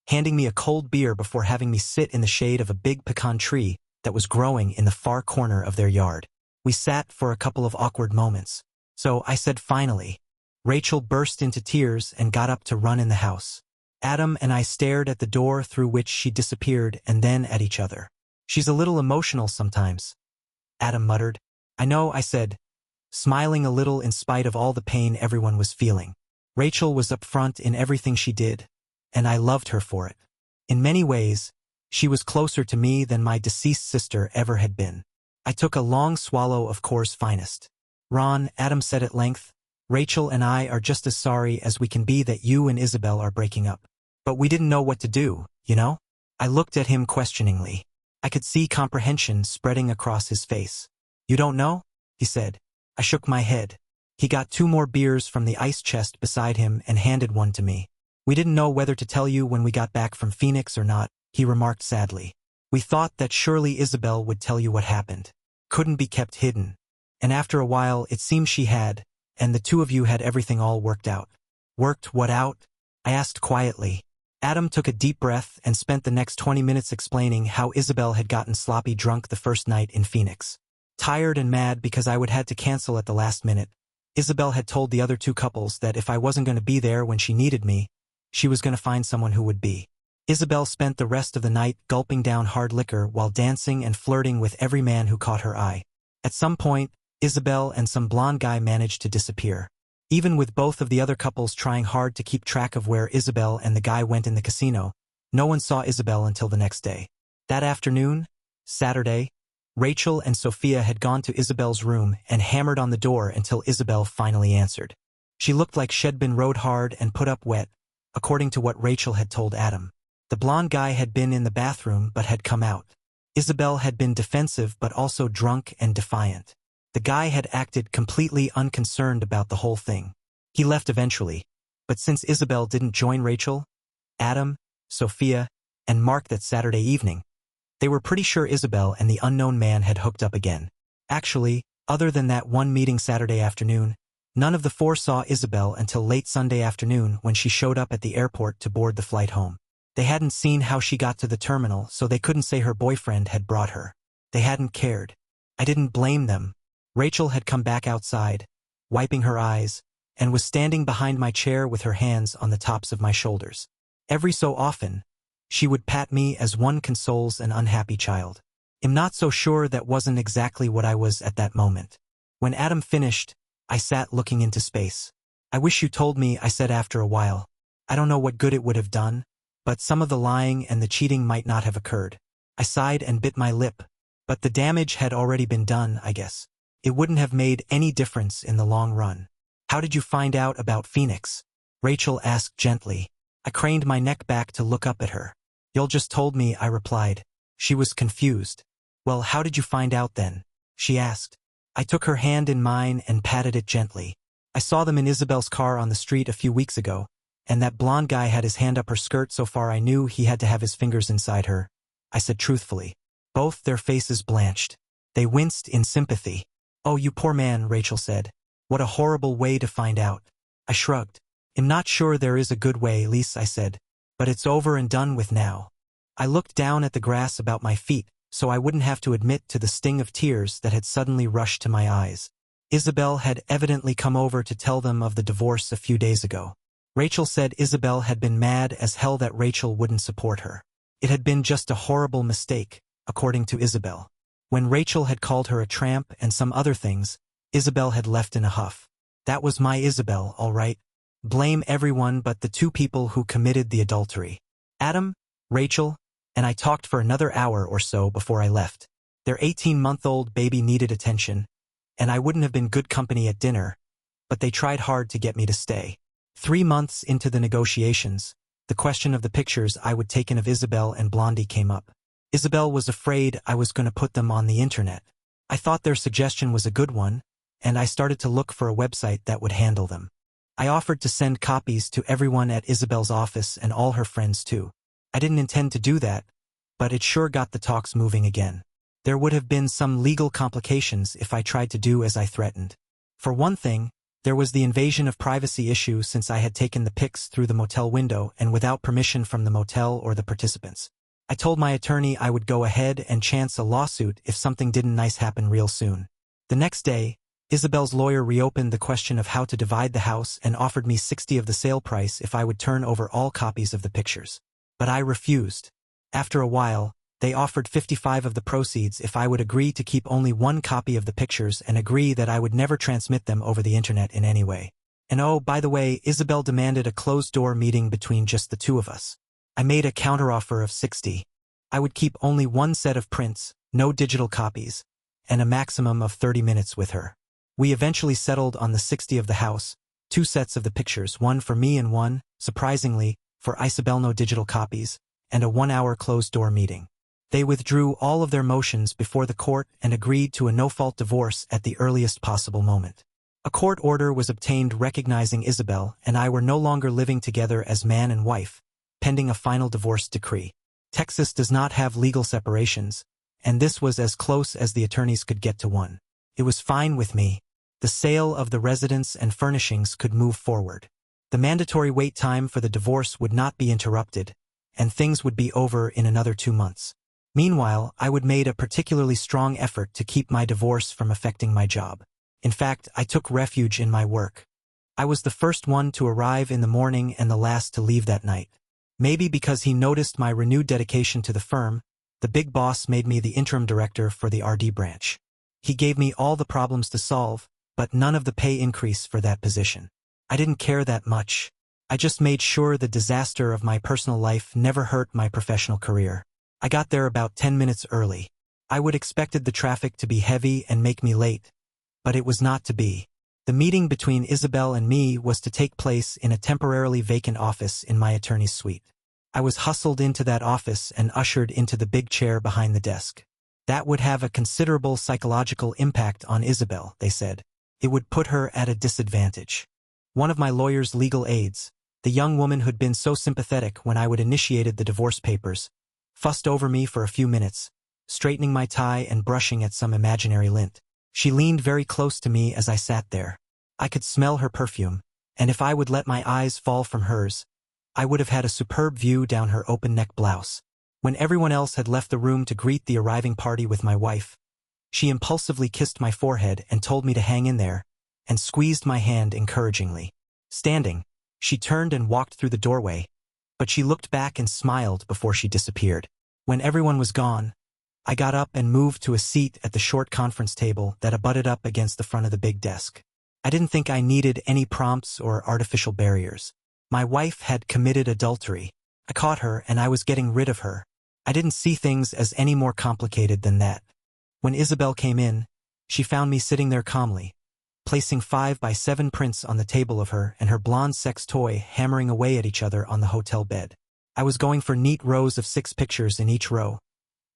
handing me a cold beer before having me sit in the shade of a big pecan tree that was growing in the far corner of their yard. We sat for a couple of awkward moments. So I said finally. Rachel burst into tears and got up to run in the house. Adam and I stared at the door through which she disappeared and then at each other. She's a little emotional sometimes, Adam muttered. I know, I said, smiling a little in spite of all the pain everyone was feeling. Rachel was upfront in everything she did, and I loved her for it. In many ways, she was closer to me than my deceased sister ever had been. I took a long swallow of Coors Finest. Ron, Adam said at length, Rachel and I are just as sorry as we can be that you and Isabel are breaking up. But we didn't know what to do, you know? I looked at him questioningly. I could see comprehension spreading across his face. You don't know? He said. I shook my head. He got 2 more beers from the ice chest beside him and handed one to me. We didn't know whether to tell you when we got back from Phoenix or not, he remarked sadly. We thought that surely Isabel would tell you what happened. Couldn't be kept hidden. And after a while it seemed she had, and the two of you had everything all worked out. Worked what out? I asked quietly. Adam took a deep breath and spent the next 20 minutes explaining how Isabel had gotten sloppy drunk the first night in Phoenix. Tired and mad because I would had to cancel at the last minute, Isabel had told the other two couples that if I wasn't going to be there when she needed me, she was going to find someone who would be. Isabel spent the rest of the night gulping down hard liquor while dancing and flirting with every man who caught her eye. At some point, Isabel and some blonde guy managed to disappear. Even with both of the other couples trying hard to keep track of where Isabel and the guy went in the casino, no one saw Isabel until the next day. That afternoon, Saturday, Rachel and Sophia had gone to Isabel's room and hammered on the door until Isabel finally answered. She looked like she'd been rode hard and put up wet, according to what Rachel had told Adam. The blonde guy had been in the bathroom but had come out. Isabel had been defensive but also drunk and defiant. The guy had acted completely unconcerned about the whole thing. He left eventually, but since Isabel didn't join Rachel, Adam, Sophia, and Mark that Saturday evening, they were pretty sure Isabel and the unknown man had hooked up again. Actually, other than that one meeting Saturday afternoon, none of the four saw Isabel until late Sunday afternoon when she showed up at the airport to board the flight home. They hadn't seen how she got to the terminal, so they couldn't say her boyfriend had brought her. They hadn't cared. I didn't blame them. Rachel had come back outside, wiping her eyes, and was standing behind my chair with her hands on the tops of my shoulders. Every so often, she would pat me as one consoles an unhappy child. I'm not so sure that wasn't exactly what I was at that moment. When Adam finished, I sat looking into space. I wish you told me, I said after a while. I don't know what good it would have done, but some of the lying and the cheating might not have occurred. I sighed and bit my lip, but the damage had already been done, I guess. It wouldn't have made any difference in the long run. How did you find out about Phoenix? Rachel asked gently. I craned my neck back to look up at her. You'll just told me, I replied. She was confused. Well, how did you find out then? She asked. I took her hand in mine and patted it gently. I saw them in Isabel's car on the street a few weeks ago, and that blonde guy had his hand up her skirt so far I knew he had to have his fingers inside her, I said truthfully. Both their faces blanched. They winced in sympathy. Oh, you poor man, Rachel said. What a horrible way to find out. I shrugged. I'm not sure there is a good way, Lise, I said. But it's over and done with now. I looked down at the grass about my feet, so I wouldn't have to admit to the sting of tears that had suddenly rushed to my eyes. Isabel had evidently come over to tell them of the divorce a few days ago. Rachel said Isabel had been mad as hell that Rachel wouldn't support her. It had been just a horrible mistake, according to Isabel. When Rachel had called her a tramp and some other things, Isabel had left in a huff. That was my Isabel, all right. Blame everyone but the two people who committed the adultery. Adam, Rachel, and I talked for another hour or so before I left. Their 18-month-old baby needed attention, and I wouldn't have been good company at dinner, but they tried hard to get me to stay. 3 months into the negotiations, the question of the pictures I would take in of Isabel and Blondie came up. Isabel was afraid I was going to put them on the internet. I thought their suggestion was a good one, and I started to look for a website that would handle them. I offered to send copies to everyone at Isabel's office and all her friends too. I didn't intend to do that, but it sure got the talks moving again. There would have been some legal complications if I tried to do as I threatened. For one thing, there was the invasion of privacy issue since I had taken the pics through the motel window and without permission from the motel or the participants. I told my attorney I would go ahead and chance a lawsuit if something didn't nice happen real soon. The next day, Isabel's lawyer reopened the question of how to divide the house and offered me 60 of the sale price if I would turn over all copies of the pictures. But I refused. After a while, they offered 55 of the proceeds if I would agree to keep only one copy of the pictures and agree that I would never transmit them over the internet in any way. And oh, by the way, Isabel demanded a closed-door meeting between just the two of us. I made a counteroffer of 60. I would keep only one set of prints, no digital copies, and a maximum of 30 minutes with her. We eventually settled on the 60 of the house, 2 sets of the pictures, one for me and one, surprisingly, for Isabel, no digital copies, and a 1-hour closed-door meeting. They withdrew all of their motions before the court and agreed to a no-fault divorce at the earliest possible moment. A court order was obtained recognizing Isabel and I were no longer living together as man and wife, pending a final divorce decree. Texas does not have legal separations, and this was as close as the attorneys could get to one. It was fine with me. The sale of the residence and furnishings could move forward. The mandatory wait time for the divorce would not be interrupted, and things would be over in another 2 months. Meanwhile, I would made a particularly strong effort to keep my divorce from affecting my job. In fact, I took refuge in my work. I was the first one to arrive in the morning and the last to leave that night. Maybe because he noticed my renewed dedication to the firm, the big boss made me the interim director for the RD branch. He gave me all the problems to solve, but none of the pay increase for that position. I didn't care that much. I just made sure the disaster of my personal life never hurt my professional career. I got there about 10 minutes early. I would expected the traffic to be heavy and make me late, but it was not to be. The meeting between Isabel and me was to take place in a temporarily vacant office in my attorney's suite. I was hustled into that office and ushered into the big chair behind the desk. That would have a considerable psychological impact on Isabel, they said. It would put her at a disadvantage. One of my lawyer's legal aides, the young woman who'd been so sympathetic when I would initiated the divorce papers, fussed over me for a few minutes, straightening my tie and brushing at some imaginary lint. She leaned very close to me as I sat there. I could smell her perfume, and if I would let my eyes fall from hers, I would have had a superb view down her open-neck blouse. When everyone else had left the room to greet the arriving party with my wife, she impulsively kissed my forehead and told me to hang in there, and squeezed my hand encouragingly. Standing, she turned and walked through the doorway, but she looked back and smiled before she disappeared. When everyone was gone, I got up and moved to a seat at the short conference table that abutted up against the front of the big desk. I didn't think I needed any prompts or artificial barriers. My wife had committed adultery. I caught her and I was getting rid of her. I didn't see things as any more complicated than that. When Isabel came in, she found me sitting there calmly, placing 5x7 prints on the table of her and her blonde sex toy hammering away at each other on the hotel bed. I was going for neat rows of 6 pictures in each row,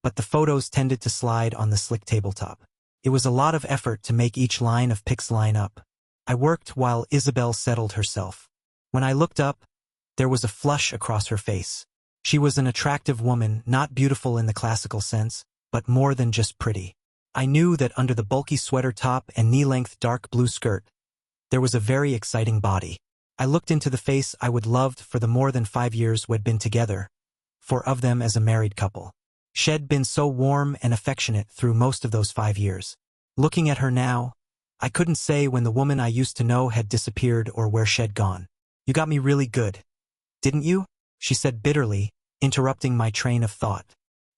but the photos tended to slide on the slick tabletop. It was a lot of effort to make each line of pics line up. I worked while Isabel settled herself. When I looked up, there was a flush across her face. She was an attractive woman, not beautiful in the classical sense, but more than just pretty. I knew that under the bulky sweater top and knee-length dark blue skirt, there was a very exciting body. I looked into the face I would loved for the more than 5 years we'd been together, 4 of them as a married couple. She'd been so warm and affectionate through most of those 5 years. Looking at her now, I couldn't say when the woman I used to know had disappeared or where she'd gone. "You got me really good, didn't you?" she said bitterly, interrupting my train of thought.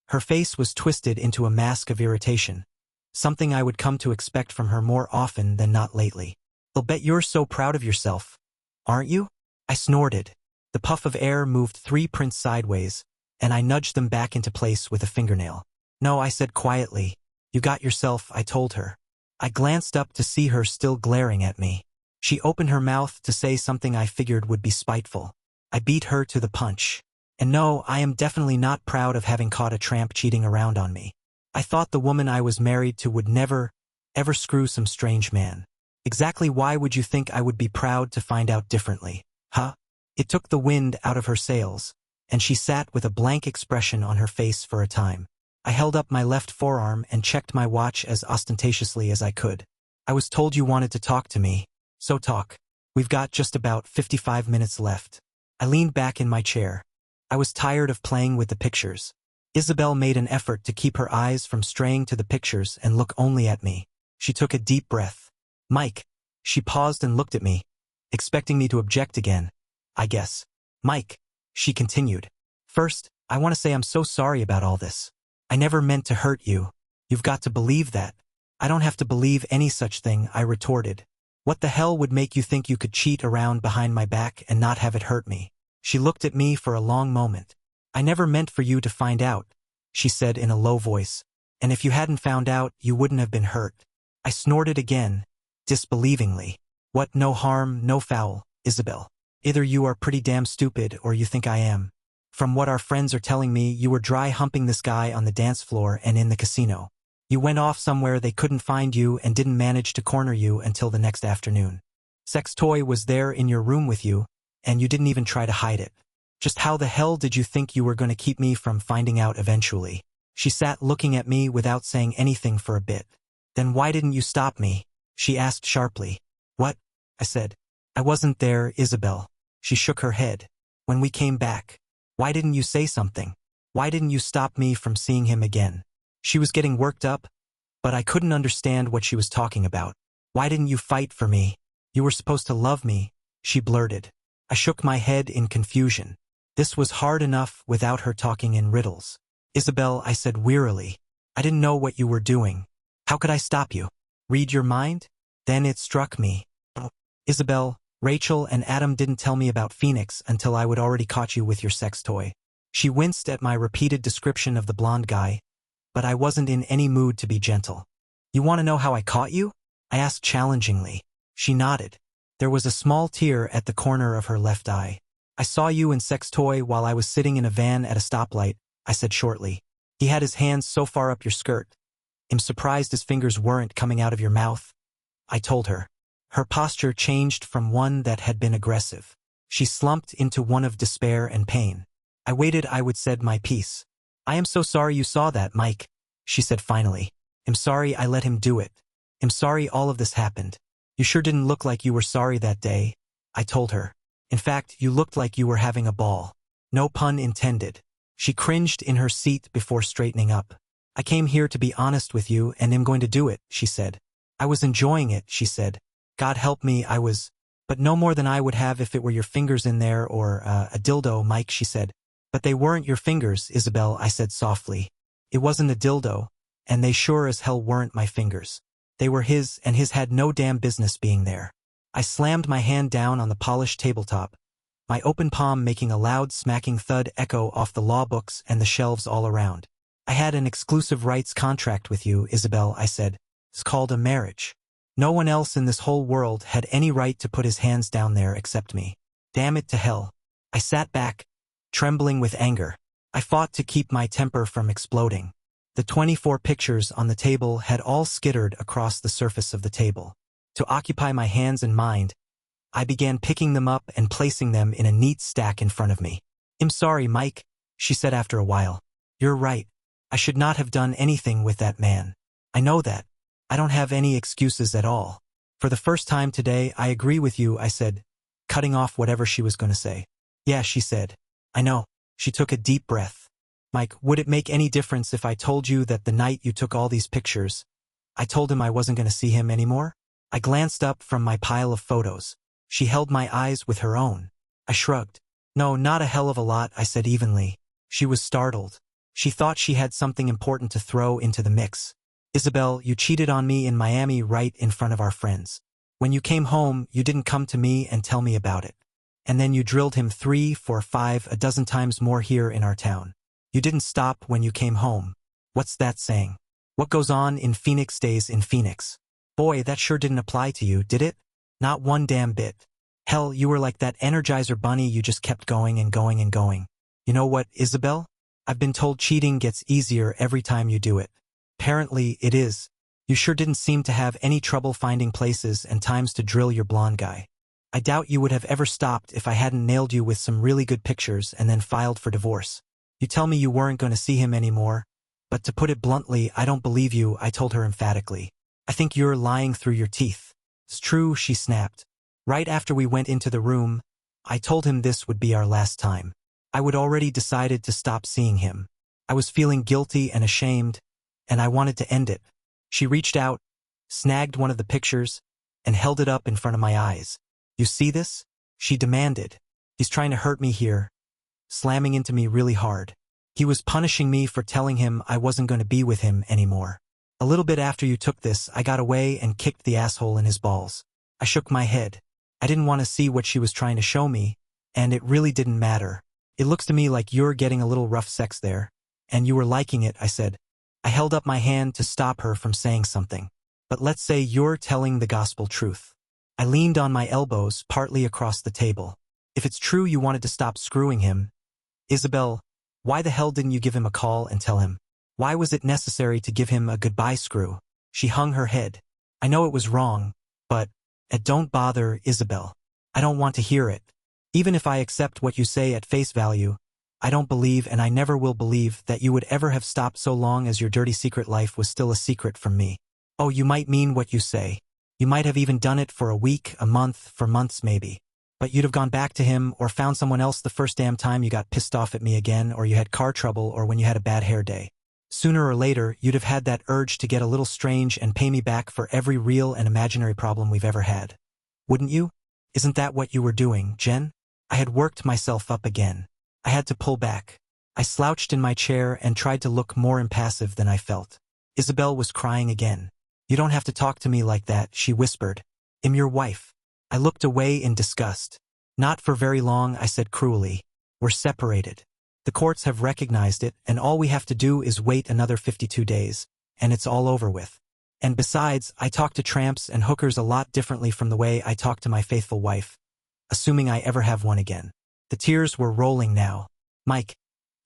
Her face was twisted into a mask of irritation, something I would come to expect from her more often than not lately. "I'll bet you're so proud of yourself, aren't you?" I snorted. The puff of air moved 3 prints sideways, and I nudged them back into place with a fingernail. "No," I said quietly. "You got yourself," I told her. I glanced up to see her still glaring at me. She opened her mouth to say something I figured would be spiteful. I beat her to the punch. And no, I am definitely not proud of having caught a tramp cheating around on me. I thought the woman I was married to would never, ever screw some strange man. Exactly why would you think I would be proud to find out differently, huh? It took the wind out of her sails, and she sat with a blank expression on her face for a time. I held up my left forearm and checked my watch as ostentatiously as I could. "I was told you wanted to talk to me, so talk. We've got just about 55 minutes left." I leaned back in my chair. I was tired of playing with the pictures. Isabel made an effort to keep her eyes from straying to the pictures and look only at me. She took a deep breath. "Mike." She paused and looked at me, expecting me to object again, I guess. "Mike," she continued. "First, I want to say I'm so sorry about all this. I never meant to hurt you. You've got to believe that." "I don't have to believe any such thing," I retorted. "What the hell would make you think you could cheat around behind my back and not have it hurt me?" She looked at me for a long moment. "I never meant for you to find out," she said in a low voice. "And if you hadn't found out, you wouldn't have been hurt." I snorted again, disbelievingly. "What, no harm, no foul, Isabel? Either you are pretty damn stupid or you think I am. From what our friends are telling me, you were dry humping this guy on the dance floor and in the casino. You went off somewhere they couldn't find you and didn't manage to corner you until the next afternoon. Sex toy was there in your room with you, and you didn't even try to hide it. Just how the hell did you think you were going to keep me from finding out eventually? She sat looking at me without saying anything for a bit. Then why didn't you stop me? She asked sharply. What? I said. I wasn't there, Isabel. She shook her head. When we came back. Why didn't you say something? Why didn't you stop me from seeing him again? She was getting worked up, but I couldn't understand what she was talking about. Why didn't you fight for me? You were supposed to love me, she blurted. I shook my head in confusion. This was hard enough without her talking in riddles. Isabel, I said wearily. I didn't know what you were doing. How could I stop you? Read your mind? Then it struck me. Oh, Isabel, Rachel and Adam didn't tell me about Phoenix until I would already caught you with your sex toy. She winced at my repeated description of the blonde guy, but I wasn't in any mood to be gentle. You want to know how I caught you? I asked challengingly. She nodded. There was a small tear at the corner of her left eye. I saw you in sex toy while I was sitting in a van at a stoplight, I said shortly. He had his hands so far up your skirt. I'm surprised his fingers weren't coming out of your mouth, I told her. Her posture changed from one that had been aggressive. She slumped into one of despair and pain. I waited. I would said my piece. I am so sorry you saw that, Mike, she said finally. I'm sorry I let him do it. I'm sorry all of this happened. You sure didn't look like you were sorry that day, I told her. In fact, you looked like you were having a ball. No pun intended. She cringed in her seat before straightening up. I came here to be honest with you and am going to do it, she said. I was enjoying it, she said. God help me, I was. But no more than I would have if it were your fingers in there or a dildo, Mike, she said. But they weren't your fingers, Isabel, I said softly. It wasn't a dildo, and they sure as hell weren't my fingers. They were his, and his had no damn business being there. I slammed my hand down on the polished tabletop, my open palm making a loud smacking thud echo off the law books and the shelves all around. I had an exclusive rights contract with you, Isabel, I said. It's called a marriage. No one else in this whole world had any right to put his hands down there except me. Damn it to hell. I sat back, trembling with anger. I fought to keep my temper from exploding. The 24 pictures on the table had all skittered across the surface of the table. To occupy my hands and mind, I began picking them up and placing them in a neat stack in front of me. I'm sorry, Mike, she said after a while. You're right. I should not have done anything with that man. I know that. I don't have any excuses at all. For the first time today, I agree with you, I said, cutting off whatever she was going to say. Yeah, she said. I know. She took a deep breath. Mike, would it make any difference if I told you that the night you took all these pictures, I told him I wasn't going to see him anymore? I glanced up from my pile of photos. She held my eyes with her own. I shrugged. No, not a hell of a lot, I said evenly. She was startled. She thought she had something important to throw into the mix. Isabel, you cheated on me in Miami right in front of our friends. When you came home, you didn't come to me and tell me about it. And then you drilled him 3, 4, 5, a dozen times more here in our town. You didn't stop when you came home. What's that saying? What goes on in Phoenix stays in Phoenix. Boy, that sure didn't apply to you, did it? Not one damn bit. Hell, you were like that Energizer bunny, you just kept going and going and going. You know what, Isabel? I've been told cheating gets easier every time you do it. Apparently, it is. You sure didn't seem to have any trouble finding places and times to drill your blonde guy. I doubt you would have ever stopped if I hadn't nailed you with some really good pictures and then filed for divorce. You tell me you weren't going to see him anymore, but to put it bluntly, I don't believe you, I told her emphatically. I think you're lying through your teeth. It's true, she snapped. Right after we went into the room, I told him this would be our last time. I would already decided to stop seeing him. I was feeling guilty and ashamed, and I wanted to end it. She reached out, snagged one of the pictures, and held it up in front of my eyes. You see this? She demanded. He's trying to hurt me here, slamming into me really hard. He was punishing me for telling him I wasn't going to be with him anymore. A little bit after you took this, I got away and kicked the asshole in his balls. I shook my head. I didn't want to see what she was trying to show me, and it really didn't matter. It looks to me like you're getting a little rough sex there, and you were liking it, I said. I held up my hand to stop her from saying something. But let's say you're telling the gospel truth. I leaned on my elbows partly across the table. If it's true you wanted to stop screwing him, Isabel, why the hell didn't you give him a call and tell him? Why was it necessary to give him a goodbye screw? She hung her head. I know it was wrong, but don't bother, Isabel. I don't want to hear it. Even if I accept what you say at face value, I don't believe and I never will believe that you would ever have stopped so long as your dirty secret life was still a secret from me. Oh, you might mean what you say. You might have even done it for a week, a month, for months maybe. But you'd have gone back to him or found someone else the first damn time you got pissed off at me again or you had car trouble or when you had a bad hair day. Sooner or later, you'd have had that urge to get a little strange and pay me back for every real and imaginary problem we've ever had. Wouldn't you? Isn't that what you were doing, Jen? I had worked myself up again. I had to pull back. I slouched in my chair and tried to look more impassive than I felt. Isabel was crying again. You don't have to talk to me like that, she whispered. I'm your wife. I looked away in disgust. Not for very long, I said cruelly. We're separated. The courts have recognized it, and all we have to do is wait another 52 days, and it's all over with. And besides, I talk to tramps and hookers a lot differently from the way I talk to my faithful wife, assuming I ever have one again. The tears were rolling now. Mike,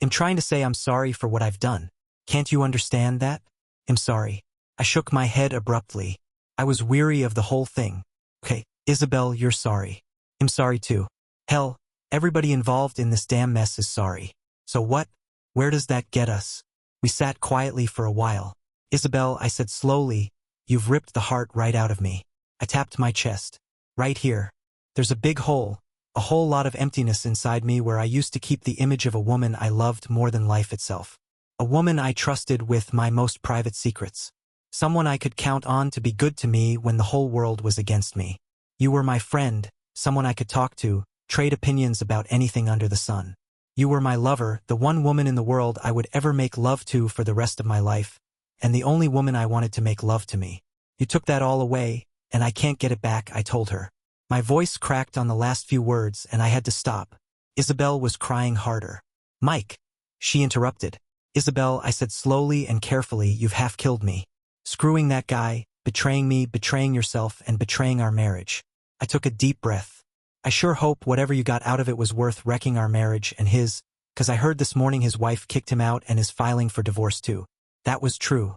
I'm trying to say I'm sorry for what I've done. Can't you understand that? I'm sorry. I shook my head abruptly. I was weary of the whole thing. Okay, Isabel, you're sorry. I'm sorry too. Hell, everybody involved in this damn mess is sorry. So what? Where does that get us? We sat quietly for a while. Isabel, I said slowly, you've ripped the heart right out of me. I tapped my chest. Right here. There's a big hole, a whole lot of emptiness inside me where I used to keep the image of a woman I loved more than life itself. A woman I trusted with my most private secrets. Someone I could count on to be good to me when the whole world was against me. You were my friend, someone I could talk to, trade opinions about anything under the sun. You were my lover, the one woman in the world I would ever make love to for the rest of my life, and the only woman I wanted to make love to me. You took that all away, and I can't get it back, I told her. My voice cracked on the last few words, and I had to stop. Isabel was crying harder. Mike, she interrupted. Isabel, I said slowly and carefully, you've half killed me. Screwing that guy, betraying me, betraying yourself, and betraying our marriage. I took a deep breath. I sure hope whatever you got out of it was worth wrecking our marriage and his, 'cause I heard this morning his wife kicked him out and is filing for divorce too. That was true.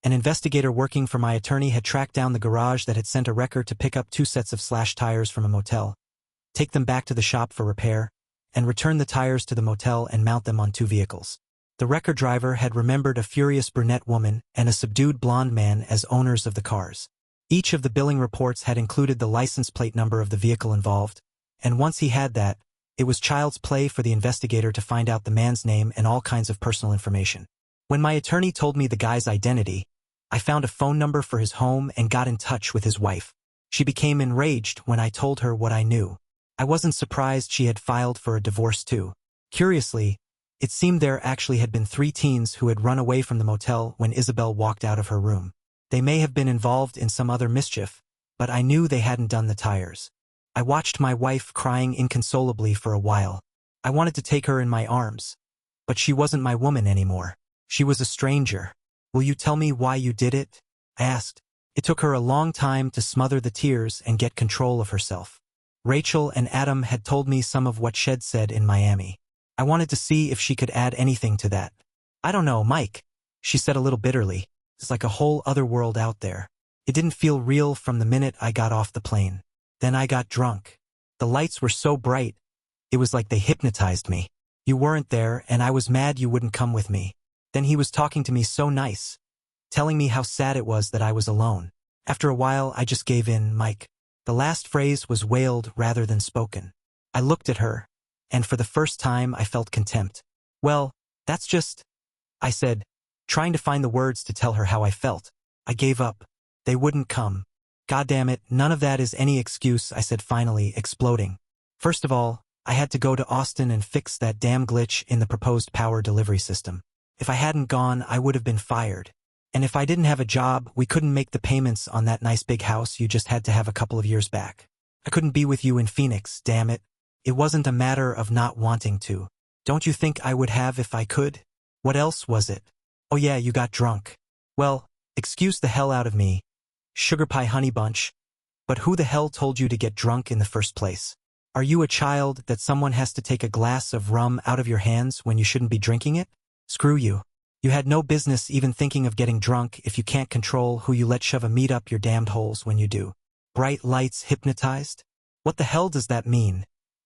An investigator working for my attorney had tracked down the garage that had sent a wrecker to pick up 2 sets of slashed tires from a motel, take them back to the shop for repair, and return the tires to the motel and mount them on 2 vehicles. The wrecker driver had remembered a furious brunette woman and a subdued blonde man as owners of the cars. Each of the billing reports had included the license plate number of the vehicle involved, and once he had that, it was child's play for the investigator to find out the man's name and all kinds of personal information. When my attorney told me the guy's identity, I found a phone number for his home and got in touch with his wife. She became enraged when I told her what I knew. I wasn't surprised she had filed for a divorce too. Curiously, it seemed there actually had been 3 teens who had run away from the motel when Isabel walked out of her room. They may have been involved in some other mischief, but I knew they hadn't done the tires. I watched my wife crying inconsolably for a while. I wanted to take her in my arms. But she wasn't my woman anymore. She was a stranger. Will you tell me why you did it? I asked. It took her a long time to smother the tears and get control of herself. Rachel and Adam had told me some of what Shed said in Miami. I wanted to see if she could add anything to that. I don't know, Mike, she said a little bitterly. It's like a whole other world out there. It didn't feel real from the minute I got off the plane. Then I got drunk. The lights were so bright, it was like they hypnotized me. You weren't there, and I was mad you wouldn't come with me. Then he was talking to me so nice, telling me how sad it was that I was alone. After a while, I just gave in, Mike. The last phrase was wailed rather than spoken. I looked at her, and for the first time I felt contempt. Well, that's just, I said, trying to find the words to tell her how I felt. I gave up. They wouldn't come. God damn it, none of that is any excuse, I said finally, exploding. First of all, I had to go to Austin and fix that damn glitch in the proposed power delivery system. If I hadn't gone, I would have been fired. And if I didn't have a job, we couldn't make the payments on that nice big house you just had to have a couple of years back. I couldn't be with you in Phoenix, damn it. It wasn't a matter of not wanting to. Don't you think I would have if I could? What else was it? Oh yeah, you got drunk. Well, excuse the hell out of me, sugar pie honey bunch, but who the hell told you to get drunk in the first place? Are you a child that someone has to take a glass of rum out of your hands when you shouldn't be drinking it? Screw you. You had no business even thinking of getting drunk if you can't control who you let shove a meat up your damned holes when you do. Bright lights hypnotized? What the hell does that mean?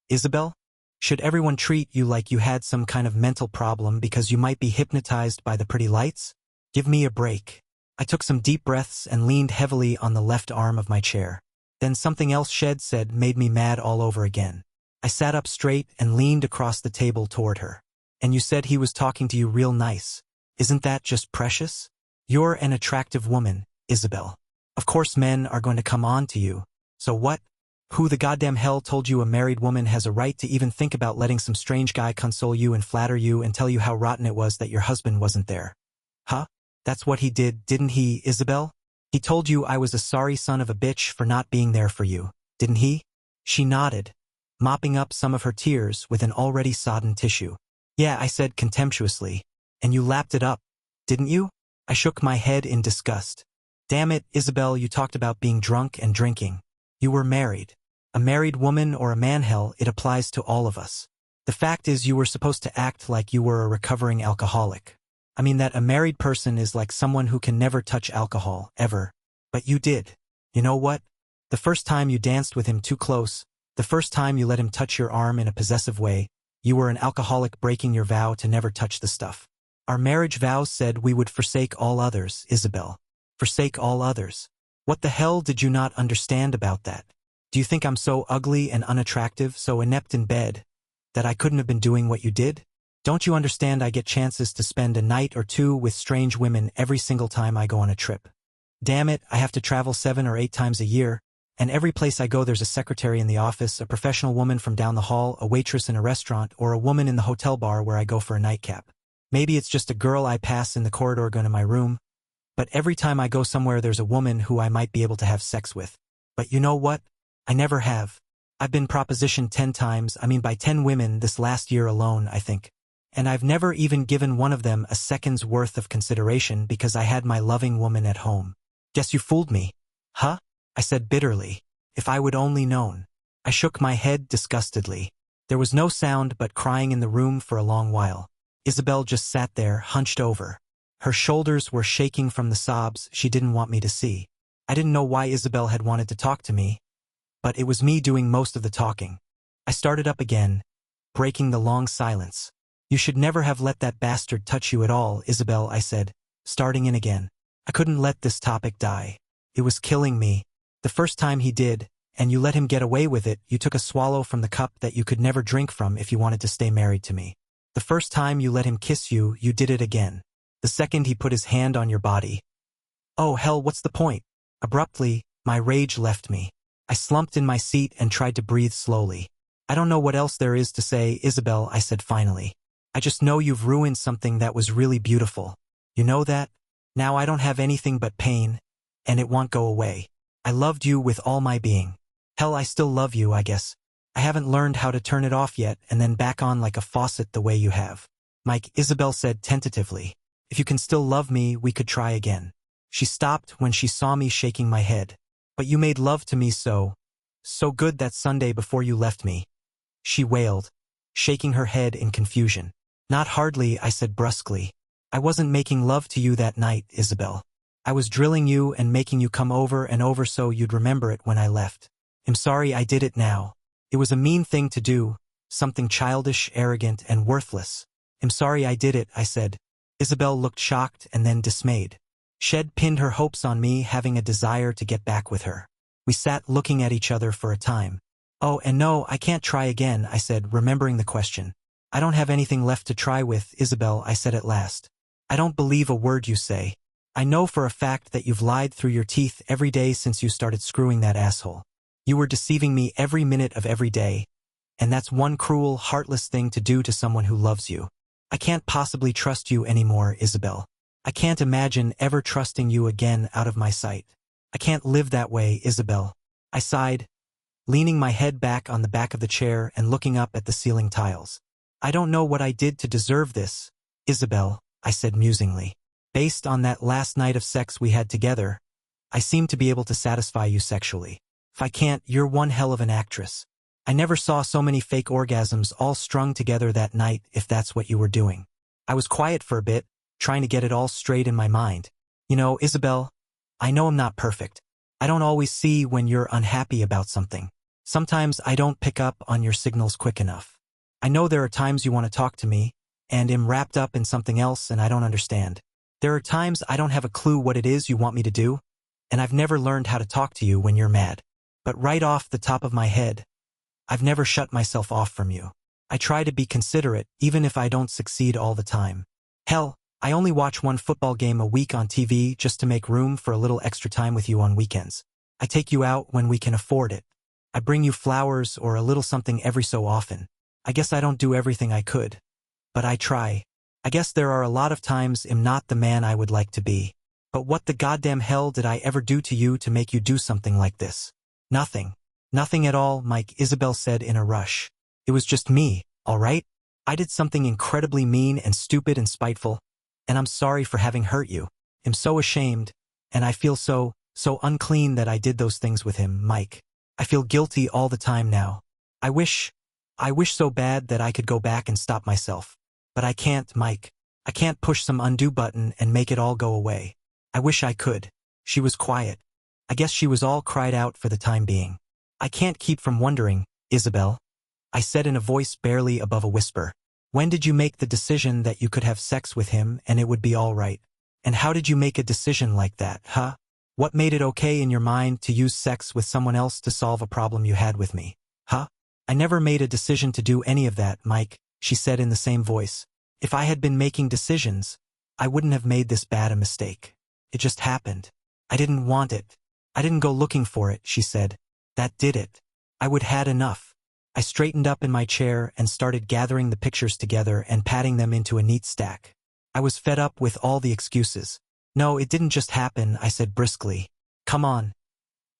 Isabel? Should everyone treat you like you had some kind of mental problem because you might be hypnotized by the pretty lights? Give me a break. I took some deep breaths and leaned heavily on the left arm of my chair. Then something else Shed said made me mad all over again. I sat up straight and leaned across the table toward her. And you said he was talking to you real nice. Isn't that just precious? You're an attractive woman, Isabel. Of course men are going to come on to you. So what? Who the goddamn hell told you a married woman has a right to even think about letting some strange guy console you and flatter you and tell you how rotten it was that your husband wasn't there? Huh? That's what he did, didn't he, Isabel? He told you I was a sorry son of a bitch for not being there for you, didn't he? She nodded, mopping up some of her tears with an already sodden tissue. Yeah, I said contemptuously. And you lapped it up, didn't you? I shook my head in disgust. Damn it, Isabel, you talked about being drunk and drinking. You were married. A married woman or a man, hell, it applies to all of us. The fact is you were supposed to act like you were a recovering alcoholic. I mean that a married person is like someone who can never touch alcohol, ever. But you did. You know what? The first time you danced with him too close, the first time you let him touch your arm in a possessive way, you were an alcoholic breaking your vow to never touch the stuff. Our marriage vows said we would forsake all others, Isabel. Forsake all others. What the hell did you not understand about that? Do you think I'm so ugly and unattractive, so inept in bed, that I couldn't have been doing what you did? Don't you understand I get chances to spend a night or two with strange women every single time I go on a trip? Damn it, I have to travel 7 or 8 times a year, and every place I go there's a secretary in the office, a professional woman from down the hall, a waitress in a restaurant, or a woman in the hotel bar where I go for a nightcap. Maybe it's just a girl I pass in the corridor going to my room, but every time I go somewhere there's a woman who I might be able to have sex with. But you know what? I never have. I've been propositioned 10 times, I mean by 10 women this last year alone, I think. And I've never even given one of them a second's worth of consideration because I had my loving woman at home. Guess you fooled me. Huh? I said bitterly. If I would only known. I shook my head disgustedly. There was no sound but crying in the room for a long while. Isabel just sat there, hunched over. Her shoulders were shaking from the sobs she didn't want me to see. I didn't know why Isabel had wanted to talk to me, but it was me doing most of the talking. I started up again, breaking the long silence. You should never have let that bastard touch you at all, Isabel, I said, starting in again. I couldn't let this topic die. It was killing me. The first time he did, and you let him get away with it, you took a swallow from the cup that you could never drink from if you wanted to stay married to me. The first time you let him kiss you, you did it again. The second he put his hand on your body. Oh hell, what's the point? Abruptly, my rage left me. I slumped in my seat and tried to breathe slowly. I don't know what else there is to say, Isabel, I said finally. I just know you've ruined something that was really beautiful. You know that? Now I don't have anything but pain, and it won't go away. I loved you with all my being. Hell, I still love you, I guess. I haven't learned how to turn it off yet and then back on like a faucet the way you have. Mike, Isabel said tentatively. If you can still love me, we could try again. She stopped when she saw me shaking my head. But you made love to me so good that Sunday before you left me. She wailed, shaking her head in confusion. Not hardly, I said brusquely. I wasn't making love to you that night, Isabel. I was drilling you and making you come over and over so you'd remember it when I left. I'm sorry I did it now. It was a mean thing to do, something childish, arrogant, and worthless. I'm sorry I did it, I said. Isabel looked shocked and then dismayed. Shed pinned her hopes on me having a desire to get back with her. We sat looking at each other for a time. Oh, and no, I can't try again, I said, remembering the question. I don't have anything left to try with, Isabel, I said at last. I don't believe a word you say. I know for a fact that you've lied through your teeth every day since you started screwing that asshole. You were deceiving me every minute of every day, and that's one cruel, heartless thing to do to someone who loves you. I can't possibly trust you anymore, Isabel. I can't imagine ever trusting you again out of my sight. I can't live that way, Isabel. I sighed, leaning my head back on the back of the chair and looking up at the ceiling tiles. I don't know what I did to deserve this, Isabel, I said musingly. Based on that last night of sex we had together, I seem to be able to satisfy you sexually. If I can't, you're one hell of an actress. I never saw so many fake orgasms all strung together that night if that's what you were doing. I was quiet for a bit, trying to get it all straight in my mind. You know, Isabel, I know I'm not perfect. I don't always see when you're unhappy about something. Sometimes I don't pick up on your signals quick enough. I know there are times you want to talk to me, and am wrapped up in something else and I don't understand. There are times I don't have a clue what it is you want me to do, and I've never learned how to talk to you when you're mad. But right off the top of my head, I've never shut myself off from you. I try to be considerate, even if I don't succeed all the time. Hell, I only watch one football game a week on TV just to make room for a little extra time with you on weekends. I take you out when we can afford it. I bring you flowers or a little something every so often. I guess I don't do everything I could, but I try. I guess there are a lot of times I'm not the man I would like to be. But what the goddamn hell did I ever do to you to make you do something like this? Nothing. Nothing at all, Mike, Isabel said in a rush. It was just me, all right? I did something incredibly mean and stupid and spiteful, and I'm sorry for having hurt you. I'm so ashamed, and I feel so unclean that I did those things with him, Mike. I feel guilty all the time now. I wish so bad that I could go back and stop myself. But I can't, Mike. I can't push some undo button and make it all go away. I wish I could. She was quiet. I guess she was all cried out for the time being. I can't keep from wondering, Isabel, I said in a voice barely above a whisper. When did you make the decision that you could have sex with him and it would be all right? And how did you make a decision like that, huh? What made it okay in your mind to use sex with someone else to solve a problem you had with me, huh? I never made a decision to do any of that, Mike, she said in the same voice. If I had been making decisions, I wouldn't have made this bad a mistake. It just happened. I didn't want it. I didn't go looking for it, she said. That did it. I would had enough. I straightened up in my chair and started gathering the pictures together and patting them into a neat stack. I was fed up with all the excuses. No, it didn't just happen, I said briskly. Come on.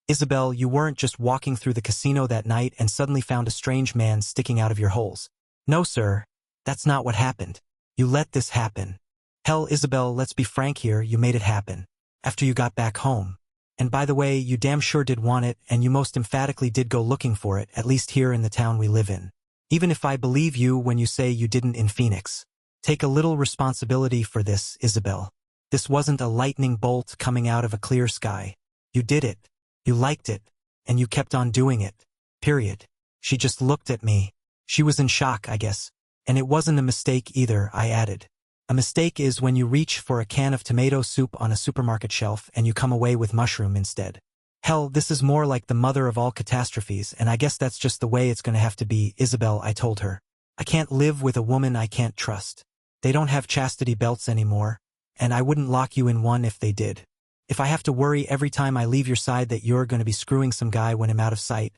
Isabel, you weren't just walking through the casino that night and suddenly found a strange man sticking out of your holes. No, sir. That's not what happened. You let this happen. Hell, Isabel, let's be frank here, you made it happen. After you got back home. And by the way, you damn sure did want it, and you most emphatically did go looking for it, at least here in the town we live in. Even if I believe you when you say you didn't in Phoenix. Take a little responsibility for this, Isabel. This wasn't a lightning bolt coming out of a clear sky. You did it. You liked it. And you kept on doing it. Period. She just looked at me. She was in shock, I guess. And it wasn't a mistake either, I added. A mistake is when you reach for a can of tomato soup on a supermarket shelf and you come away with mushroom instead. Hell, this is more like the mother of all catastrophes, and I guess that's just the way it's gonna have to be, Isabel, I told her. I can't live with a woman I can't trust. They don't have chastity belts anymore, and I wouldn't lock you in one if they did. If I have to worry every time I leave your side that you're gonna be screwing some guy when I'm out of sight,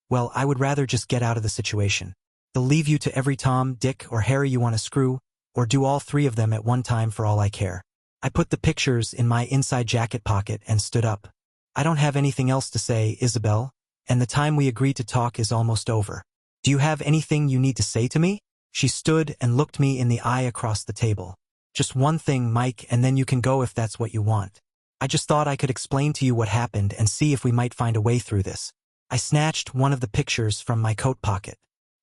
well, I would rather just get out of the situation. They'll leave you to every Tom, Dick, or Harry you want to screw, or do all three of them at one time for all I care. I put the pictures in my inside jacket pocket and stood up. I don't have anything else to say, Isabel, and the time we agreed to talk is almost over. Do you have anything you need to say to me? She stood and looked me in the eye across the table. Just one thing, Mike, and then you can go if that's what you want. I just thought I could explain to you what happened and see if we might find a way through this. I snatched one of the pictures from my coat pocket.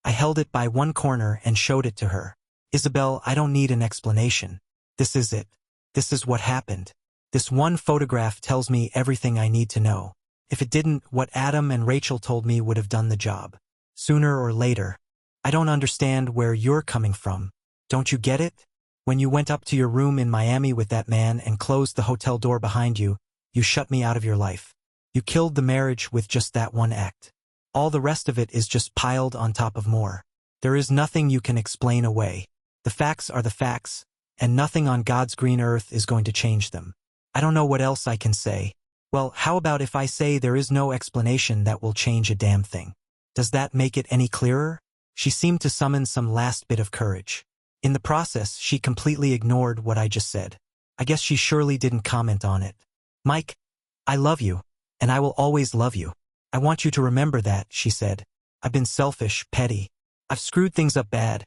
I held it by one corner and showed it to her. Isabel, I don't need an explanation. This is it. This is what happened. This one photograph tells me everything I need to know. If it didn't, what Adam and Rachel told me would have done the job. Sooner or later. I don't understand where you're coming from. Don't you get it? When you went up to your room in Miami with that man and closed the hotel door behind you, you shut me out of your life. You killed the marriage with just that one act. All the rest of it is just piled on top of more. There is nothing you can explain away. The facts are the facts, and nothing on God's green earth is going to change them. I don't know what else I can say. Well, how about if I say there is no explanation that will change a damn thing? Does that make it any clearer? She seemed to summon some last bit of courage. In the process, she completely ignored what I just said. I guess she surely didn't comment on it. Mike, I love you, and I will always love you. I want you to remember that, she said. I've been selfish, petty. I've screwed things up bad.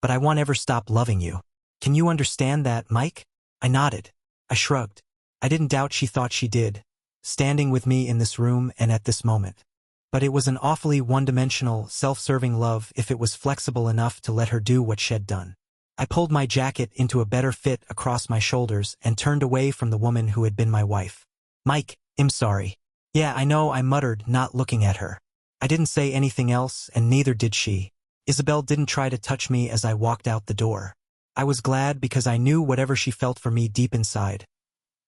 But I won't ever stop loving you. Can you understand that, Mike? I nodded. I shrugged. I didn't doubt she thought she did, standing with me in this room and at this moment. But it was an awfully one-dimensional, self-serving love if it was flexible enough to let her do what she'd done. I pulled my jacket into a better fit across my shoulders and turned away from the woman who had been my wife. Mike, I'm sorry. Yeah, I know, I muttered, not looking at her. I didn't say anything else, and neither did she. Isabel didn't try to touch me as I walked out the door. I was glad because I knew whatever she felt for me deep inside,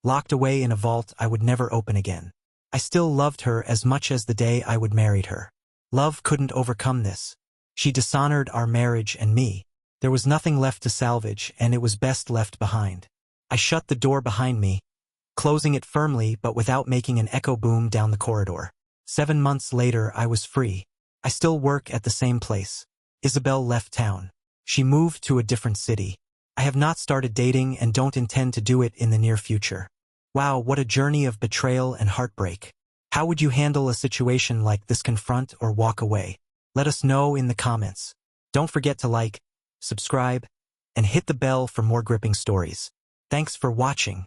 locked away in a vault I would never open again. I still loved her as much as the day I would married her. Love couldn't overcome this. She dishonored our marriage and me. There was nothing left to salvage, and it was best left behind. I shut the door behind me, closing it firmly but without making an echo boom down the corridor. 7 months later, I was free. I still work at the same place. Isabel left town. She moved to a different city. I have not started dating and don't intend to do it in the near future. Wow, what a journey of betrayal and heartbreak. How would you handle a situation like this? Confront or walk away? Let us know in the comments. Don't forget to like, subscribe, and hit the bell for more gripping stories. Thanks for watching.